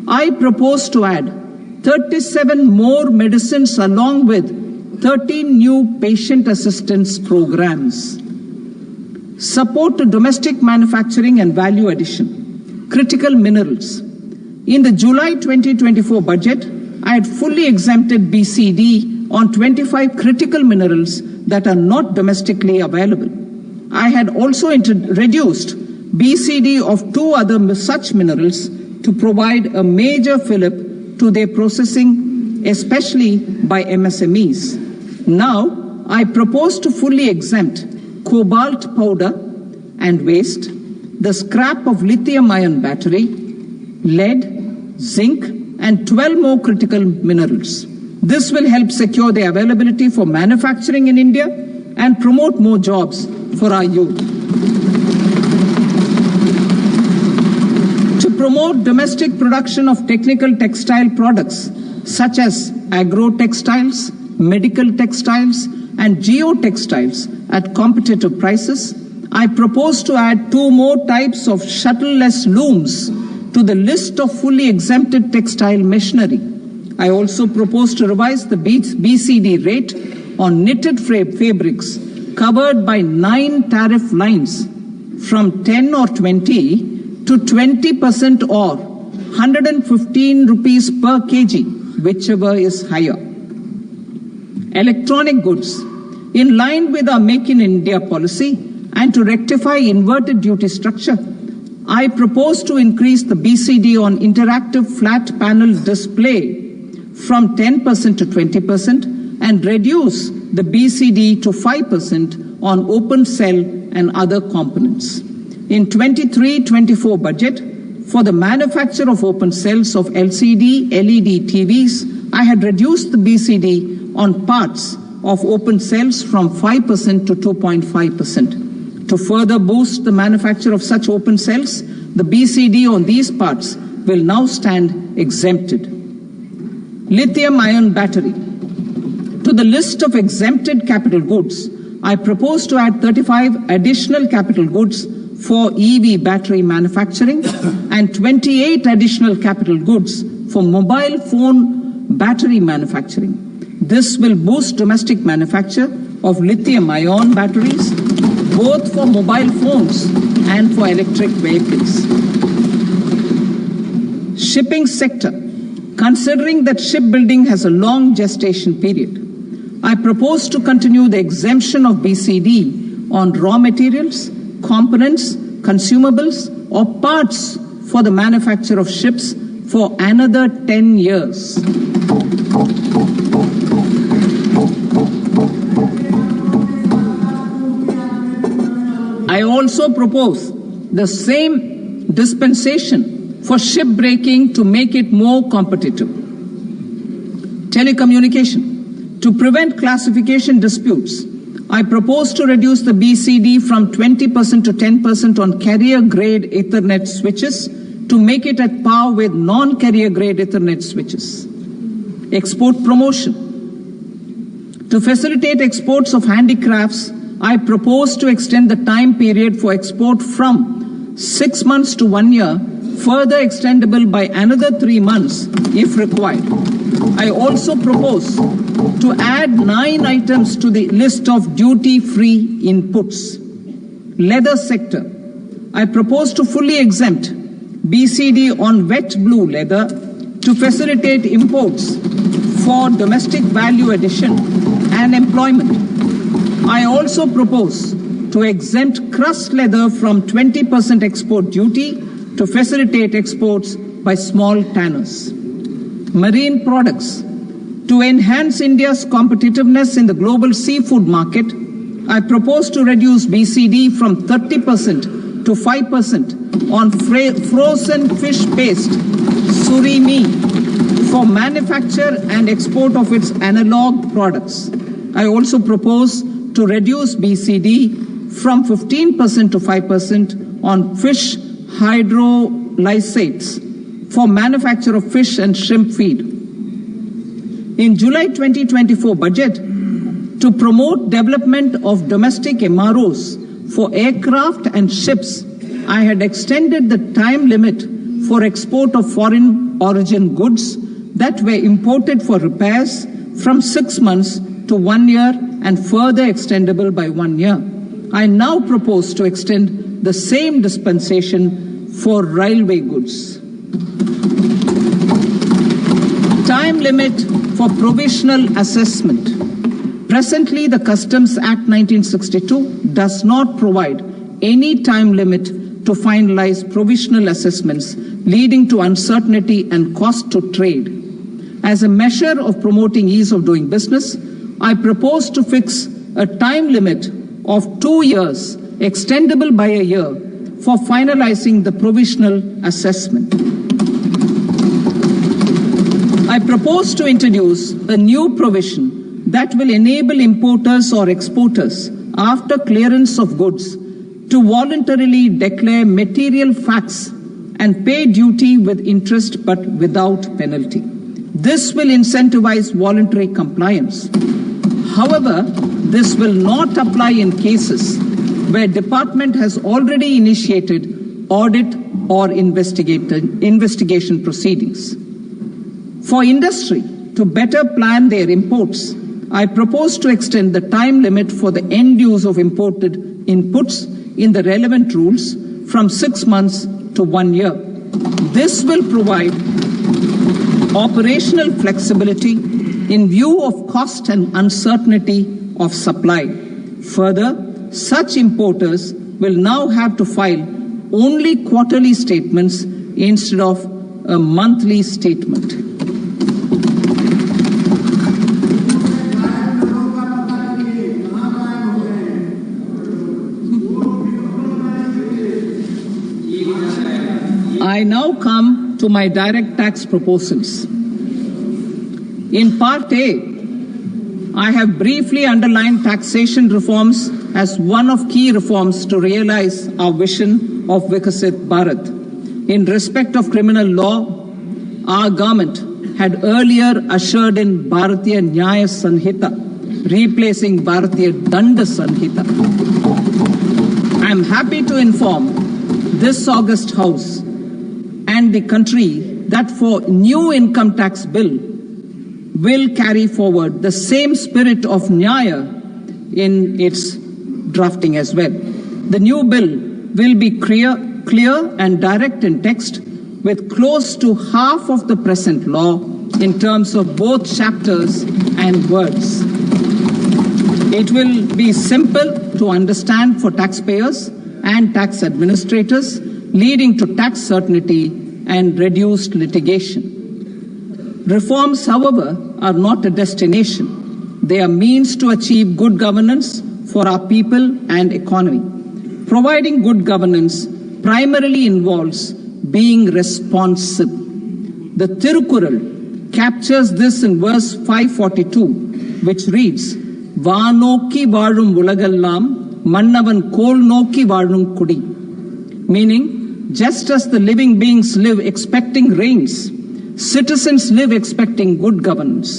I propose to add 37 more medicines along with 13 new patient assistance programs. Support to domestic manufacturing and value addition. Critical minerals. In the July 2024 budget, I had fully exempted BCD on 25 critical minerals that are not domestically available. I had also reduced BCD of 2 other such minerals to provide a major fillip to their processing, especially by MSMEs. Now, I propose to fully exempt cobalt powder and waste, the scrap of lithium-ion battery, lead, zinc, and 12 more critical minerals. This will help secure the availability for manufacturing in India and promote more jobs for our youth. To promote domestic production of technical textile products such as agro-textiles, medical textiles, and geotextiles at competitive prices, I propose to add 2 more types of shuttle-less looms to the list of fully exempted textile machinery. I also propose to revise the BCD rate on knitted fabrics covered by 9 tariff lines from 10 or 20 to 20% or 115 rupees per kg, whichever is higher. Electronic goods. In line with our Make in India policy and to rectify inverted duty structure, I propose to increase the BCD on interactive flat panel display from 10% to 20% and reduce the BCD to 5% on open cell and other components. In 23-24 budget, for the manufacture of open cells of LCD, LED TVs, I had reduced the BCD on parts of open cells from 5% to 2.5%. To further boost the manufacture of such open cells, the BCD on these parts will now stand exempted. Lithium-ion battery. To the list of exempted capital goods, I propose to add 35 additional capital goods for EV battery manufacturing and 28 additional capital goods for mobile phone battery manufacturing. This will boost domestic manufacture of lithium-ion batteries, both for mobile phones and for electric vehicles. Shipping sector. Considering that shipbuilding has a long gestation period, I propose to continue the exemption of BCD on raw materials, components, consumables, or parts for the manufacture of ships for another 10 years. I also propose the same dispensation for shipbreaking to make it more competitive. Telecommunication. To prevent classification disputes, I propose to reduce the BCD from 20% to 10% on carrier-grade Ethernet switches to make it at par with non-carrier-grade Ethernet switches. Export promotion. To facilitate exports of handicrafts, I propose to extend the time period for export from 6 months to 1 year, further extendable by another 3 months if required. I also propose to add 9 items to the list of duty-free inputs. Leather sector. I propose to fully exempt BCD on wet blue leather to facilitate imports for domestic value addition and employment. I also propose to exempt crust leather from 20% export duty to facilitate exports by small tanners. Marine products. To enhance India's competitiveness in the global seafood market, I propose to reduce BCD from 30% to 5% on frozen fish paste, surimi, for manufacture and export of its analog products. I also propose to reduce BCD from 15% to 5% on fish hydrolysates for manufacture of fish and shrimp feed. In July 2024 budget, to promote development of domestic MROs for aircraft and ships, I had extended the time limit for export of foreign origin goods that were imported for repairs from 6 months to 1 year and further extendable by 1 year. I now propose to extend the same dispensation for railway goods. Time limit for provisional assessment. Presently, the Customs Act 1962 does not provide any time limit to finalize provisional assessments, leading to uncertainty and cost to trade. As a measure of promoting ease of doing business, I propose to fix a time limit of 2 years, extendable by a year, for finalizing the provisional assessment. I propose to introduce a new provision that will enable importers or exporters, after clearance of goods, to voluntarily declare material facts and pay duty with interest but without penalty. This will incentivize voluntary compliance. However, this will not apply in cases where department has already initiated audit or investigation proceedings. For industry to better plan their imports, I propose to extend the time limit for the end use of imported inputs in the relevant rules from 6 months to 1 year. This will provide operational flexibility in view of cost and uncertainty of supply. Further, such importers will now have to file only quarterly statements instead of a monthly statement. I now come to my direct tax proposals. In Part A, I have briefly underlined taxation reforms as one of key reforms to realize our vision of Vikasit Bharat. In respect of criminal law, our government had earlier ushered in Bharatiya Nyaya Sanhita, replacing Bharatiya Danda Sanhita. I am happy to inform this august House and the country that for new income tax bill will carry forward the same spirit of Nyaya in its drafting as well. The new bill will be clear and direct in text, with close to half of the present law in terms of both chapters and words. It will be simple to understand for taxpayers and tax administrators, leading to tax certainty and reduced litigation. Reforms, however, are not a destination. They are means to achieve good governance for our people and economy. Providing good governance primarily involves being responsive. The Tirukural captures this in verse 542, which reads, "Vaanokki vaazhum ulagallam, mannavan kol nokki vaazhum kudi," meaning, just as the living beings live expecting rains, citizens live expecting good governance.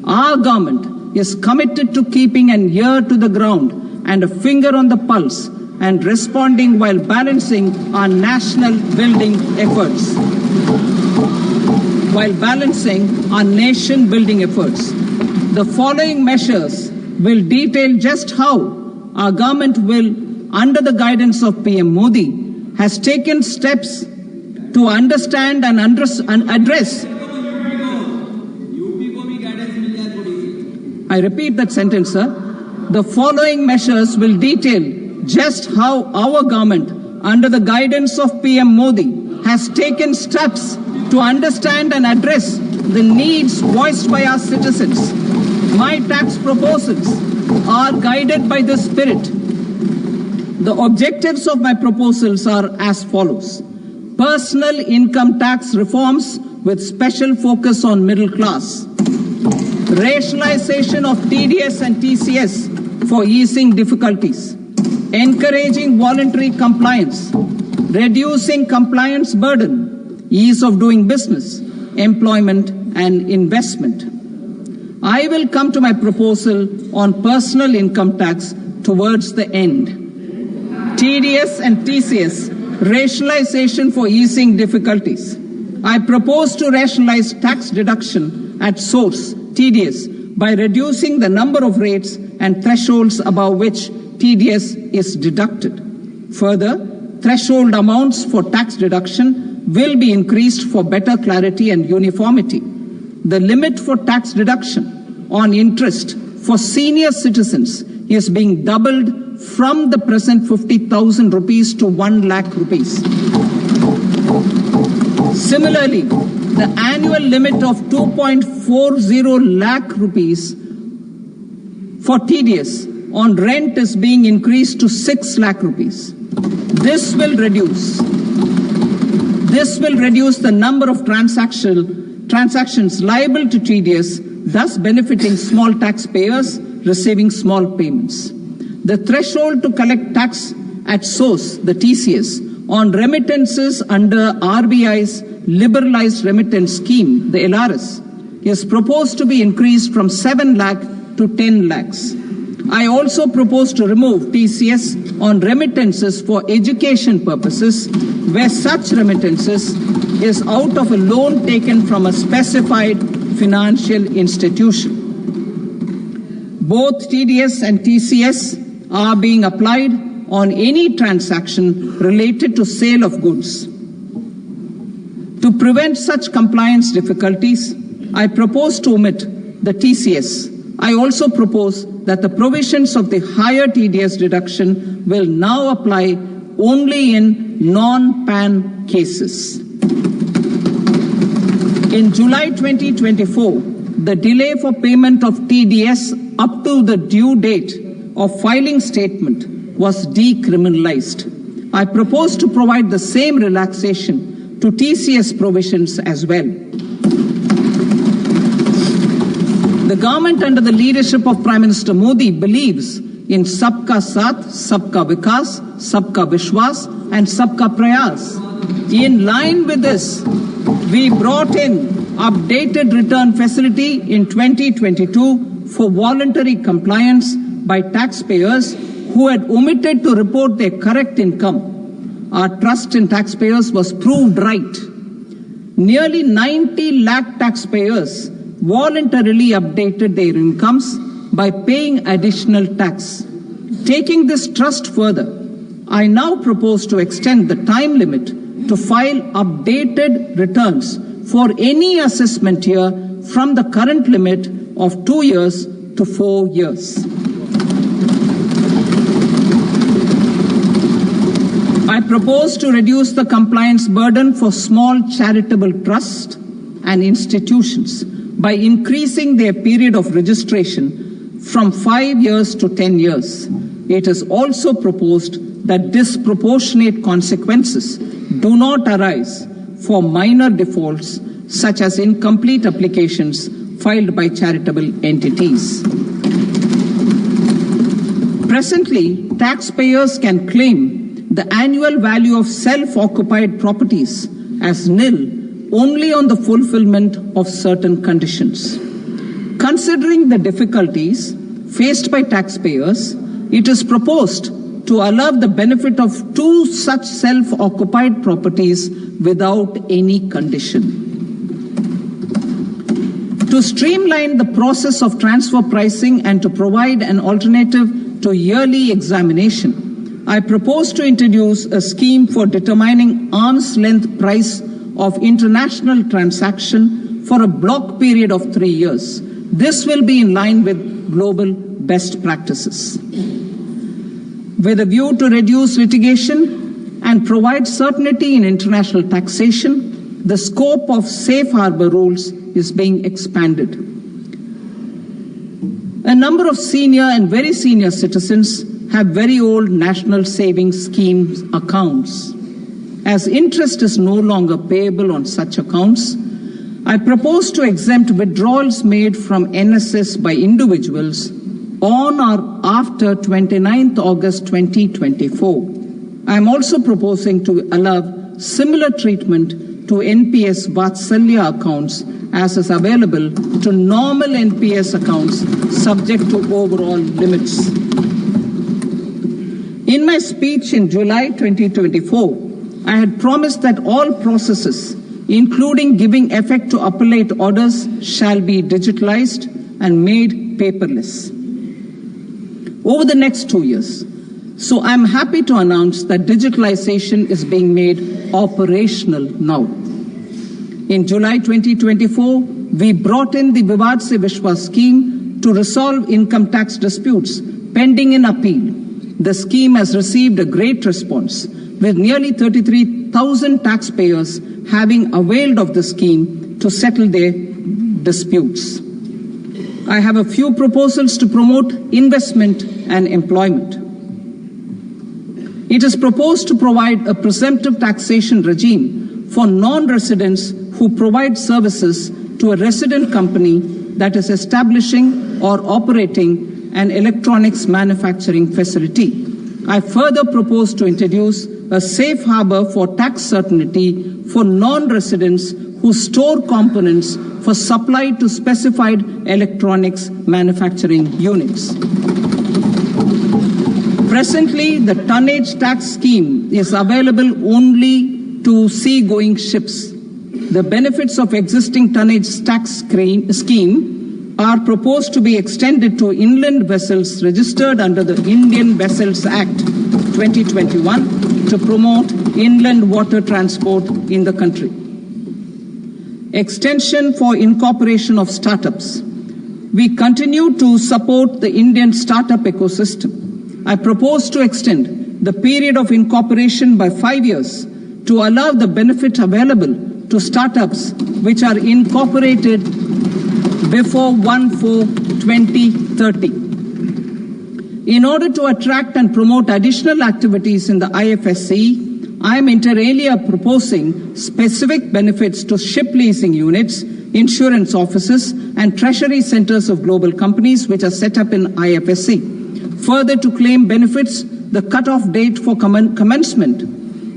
Our government is committed to keeping an ear to the ground and a finger on the pulse and responding while balancing our national building efforts. The following measures will detail just how our government will, under the guidance of PM Modi, has taken steps to understand and address I repeat that sentence, sir. The following measures will detail just how our government, under the guidance of PM Modi, has taken steps to understand and address the needs voiced by our citizens. My tax proposals are guided by this spirit. The objectives of my proposals are as follows. Personal income tax reforms with special focus on middle class. Rationalization of TDS and TCS for easing difficulties. Encouraging voluntary compliance. Reducing compliance burden. Ease of doing business, employment and investment. I will come to my proposal on personal income tax towards the end. TDS and TCS, rationalization for easing difficulties. I propose to rationalize tax deduction at source, TDS, by reducing the number of rates and thresholds above which TDS is deducted. Further, threshold amounts for tax deduction will be increased for better clarity and uniformity. The limit for tax deduction on interest for senior citizens is being doubled from the present 50,000 rupees to 1 lakh rupees. Similarly, the annual limit of 2.40 lakh rupees for TDS on rent is being increased to 6 lakh rupees. This will reduce the number of transactions liable to TDS, thus benefiting small taxpayers receiving small payments. The threshold to collect tax at source, the TCS, on remittances under RBI's liberalized remittance scheme, the LRS, is proposed to be increased from 7 lakh to 10 lakhs. I also propose to remove TCS on remittances for education purposes, where such remittances is out of a loan taken from a specified financial institution. Both TDS and TCS are being applied on any transaction related to sale of goods. To prevent such compliance difficulties, I propose to omit the TCS. I also propose that the provisions of the higher TDS deduction will now apply only in non-PAN cases. In July 2024, the delay for payment of TDS up to the due date of filing statement was decriminalized. I propose to provide the same relaxation to TCS provisions as well. The government under the leadership of Prime Minister Modi believes in Sabka Saath, Sabka Vikas, Sabka Vishwas and Sabka Prayas. In line with this, we brought in updated return facility in 2022 for voluntary compliance by taxpayers who had omitted to report their correct income. Our trust in taxpayers was proved right. Nearly 90 lakh taxpayers voluntarily updated their incomes by paying additional tax. Taking this trust further, I now propose to extend the time limit to file updated returns for any assessment year from the current limit of 2 years to 4 years. I propose to reduce the compliance burden for small charitable trusts and institutions by increasing their period of registration from 5 years to 10 years. It is also proposed that disproportionate consequences do not arise for minor defaults such as incomplete applications filed by charitable entities. Presently, taxpayers can claim the annual value of self-occupied properties as nil only on the fulfillment of certain conditions. Considering the difficulties faced by taxpayers, it is proposed to allow the benefit of 2 such self-occupied properties without any condition. To streamline the process of transfer pricing and to provide an alternative to yearly examination, I propose to introduce a scheme for determining arm's length price of international transaction for a block period of 3 years, This will be in line with global best practices. With a view to reduce litigation and provide certainty in international taxation, the scope of safe harbor rules is being expanded. A number of senior and very senior citizens have very old national savings schemes accounts. As interest is no longer payable on such accounts, I propose to exempt withdrawals made from NSS by individuals on or after 29th August 2024. I am also proposing to allow similar treatment to NPS Vatsalya accounts as is available to normal NPS accounts subject to overall limits. In my speech in July 2024, I had promised that all processes, including giving effect to appellate orders, shall be digitalized and made paperless over the next 2 years. So I'm happy to announce that digitalization is being made operational now. In July 2024, we brought in the Vivad Se Vishwas scheme to resolve income tax disputes pending in appeal. The scheme has received a great response, with nearly 33,000 taxpayers having availed of the scheme to settle their disputes. I have a few proposals to promote investment and employment. It is proposed to provide a presumptive taxation regime for non-residents who provide services to a resident company that is establishing or operating an electronics manufacturing facility. I further propose to introduce a safe harbor for tax certainty for non-residents who store components for supply to specified electronics manufacturing units. Presently, the tonnage tax scheme is available only to sea-going ships. The benefits of existing tonnage tax scheme are proposed to be extended to inland vessels registered under the Indian Vessels Act 2021 to promote inland water transport in the country. Extension for incorporation of startups. We continue to support the Indian startup ecosystem. I propose to extend the period of incorporation by 5 years to allow the benefit available to startups which are incorporated before 1/4/2030. In order to attract and promote additional activities in the IFSC, I am inter alia proposing specific benefits to ship leasing units, insurance offices, and treasury centers of global companies which are set up in IFSC. Further, to claim benefits, the cutoff date for commencement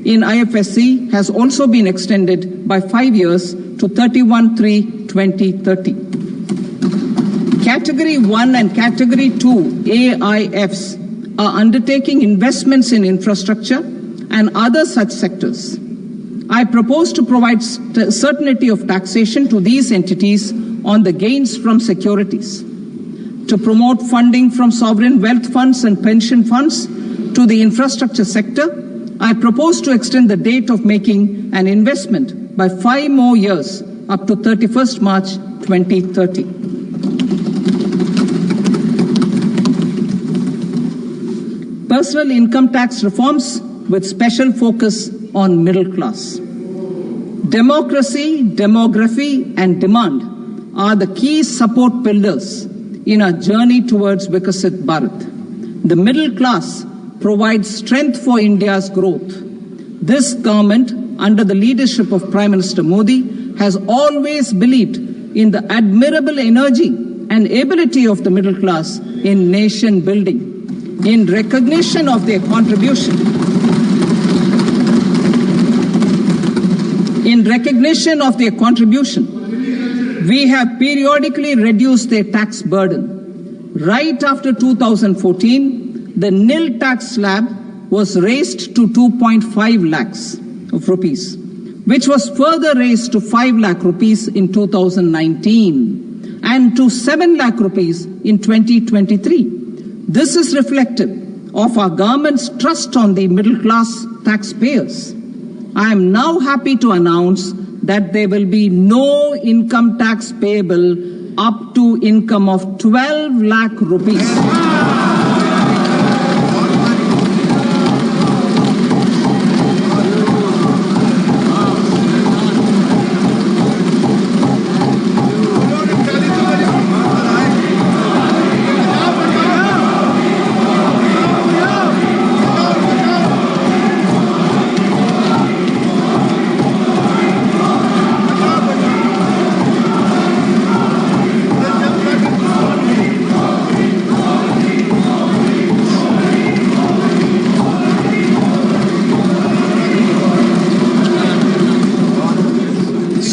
in IFSC has also been extended by 5 years to 31/3/2030. Category 1 and Category 2 AIFs are undertaking investments in infrastructure and other such sectors. I propose to provide certainty of taxation to these entities on the gains from securities, to promote funding from sovereign wealth funds and pension funds to the infrastructure sector. I propose to extend the date of making an investment by 5 more years up to 31st March 2030. Personal income tax reforms with special focus on middle class. Democracy, demography, and demand are the key support pillars in our journey towards Vikasit Bharat. The middle class provides strength for India's growth. This government, under the leadership of Prime Minister Modi, has always believed in the admirable energy and ability of the middle class in nation building. In recognition of their contribution, we have periodically reduced their tax burden. Right after 2014, the nil tax slab was raised to 2.5 lakhs of rupees, which was further raised to 5 lakh rupees in 2019 and to 7 lakh rupees in 2023. This is reflective of our government's trust on the middle class taxpayers. I am now happy to announce that there will be no income tax payable up to income of 12 lakh rupees.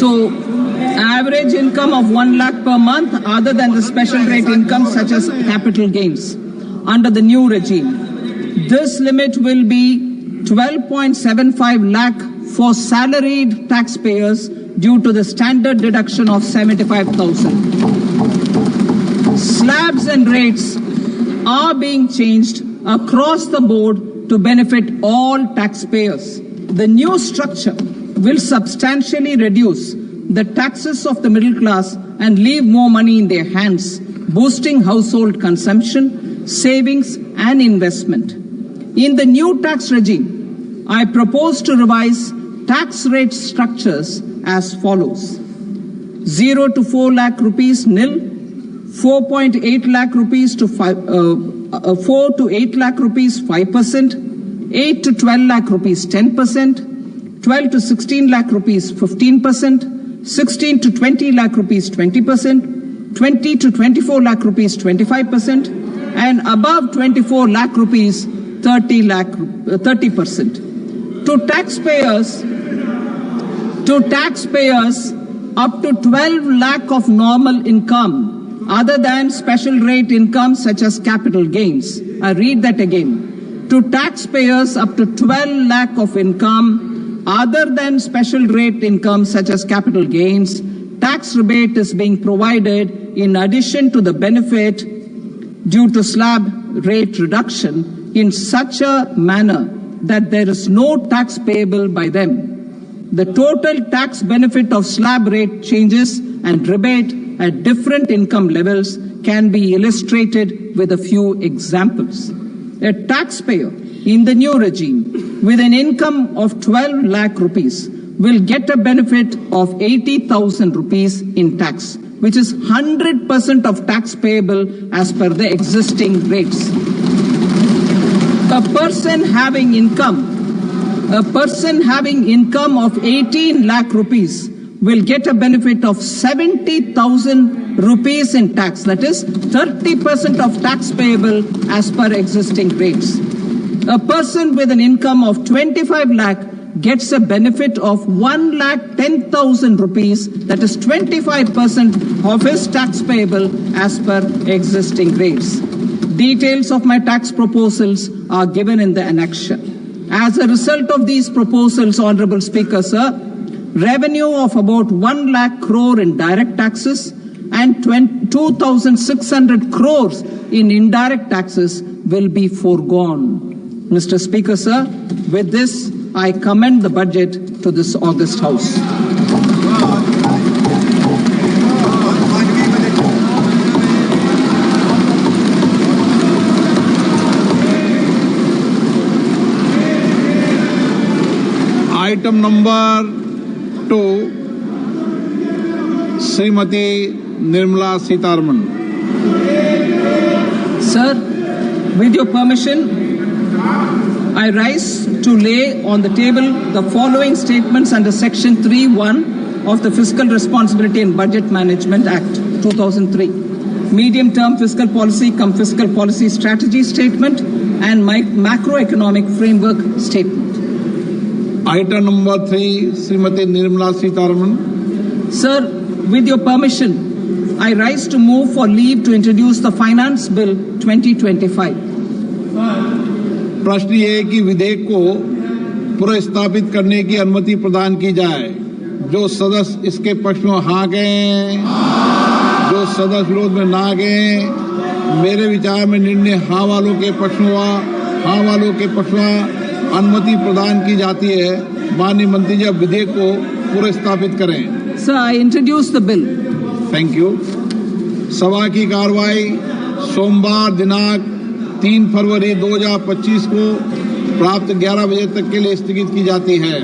So, average income of 1 lakh per month other than the special rate income such as capital gains under the new regime. This limit will be 12.75 lakh for salaried taxpayers due to the standard deduction of 75,000. Slabs and rates are being changed across the board to benefit all taxpayers. The new structure will substantially reduce the taxes of the middle class and leave more money in their hands, boosting household consumption, savings and investment. In the new tax regime, I propose to revise tax rate structures as follows. 0 to 4 lakh rupees nil, 4.8 lakh rupees to 4 to 8 lakh rupees 5%, 8 to 12 lakh rupees 10%, 12 to 16 lakh rupees 15%, 16 to 20 lakh rupees 20%, 20 to 24 lakh rupees 25%, and above 24 lakh rupees 30%. To taxpayers up to 12 lakh of normal income other than special rate income such as capital gains. I read that again. To taxpayers up to 12 lakh of income other than special rate income such as capital gains, tax rebate is being provided in addition to the benefit due to slab rate reduction in such a manner that there is no tax payable by them. The total tax benefit of slab rate changes and rebate at different income levels can be illustrated with a few examples. A taxpayer in the new regime with an income of 12 lakh rupees will get a benefit of 80,000 rupees in tax, which is 100% of tax payable as per the existing rates. A person having income of 18 lakh rupees will get a benefit of 70,000 rupees in tax, that is 30% of tax payable as per existing rates. A person with an income of 25 lakh gets a benefit of 1,10,000 rupees, that is 25% of his tax payable as per existing rates. Details of my tax proposals are given in the annexure. As a result of these proposals, Honorable Speaker, sir, revenue of about 1 lakh crore in direct taxes and 2,600 crores in indirect taxes will be foregone. Mr. Speaker, sir, with this, I commend the budget to this august House. Item number 2, Srimati Nirmala Sitharaman. Sir, with your permission, I rise to lay on the table the following statements under Section 3(1) of the Fiscal Responsibility and Budget Management Act 2003. Medium-term fiscal policy cum fiscal policy strategy statement and macroeconomic framework statement. Item number 3, Srimati Nirmala Sitharaman. Sir, with your permission, I rise to move for leave to introduce the Finance Bill 2025. प्रश्न ये है कि विधेयक को पुनर्स्थापित करने की अनुमति प्रदान की जाए। जो सदस्य इसके पक्ष में हाँ गए, जो सदस्य विरोध में ना गए, मेरे विचार में निर्णय हाँ वालों के पक्ष में हुआ, हाँ वालों के पक्ष में अनुमति प्रदान की जाती है। माननीय मंत्री जी, अब विधेयक को पुनर्स्थापित करें। Sir, I introduce the bill. Thank you. सभा की कार्रवाई सोमवार दिनांक 3 फरवरी 2025 को प्राप्त 11 बजे तक के लिए स्थगित की जाती है।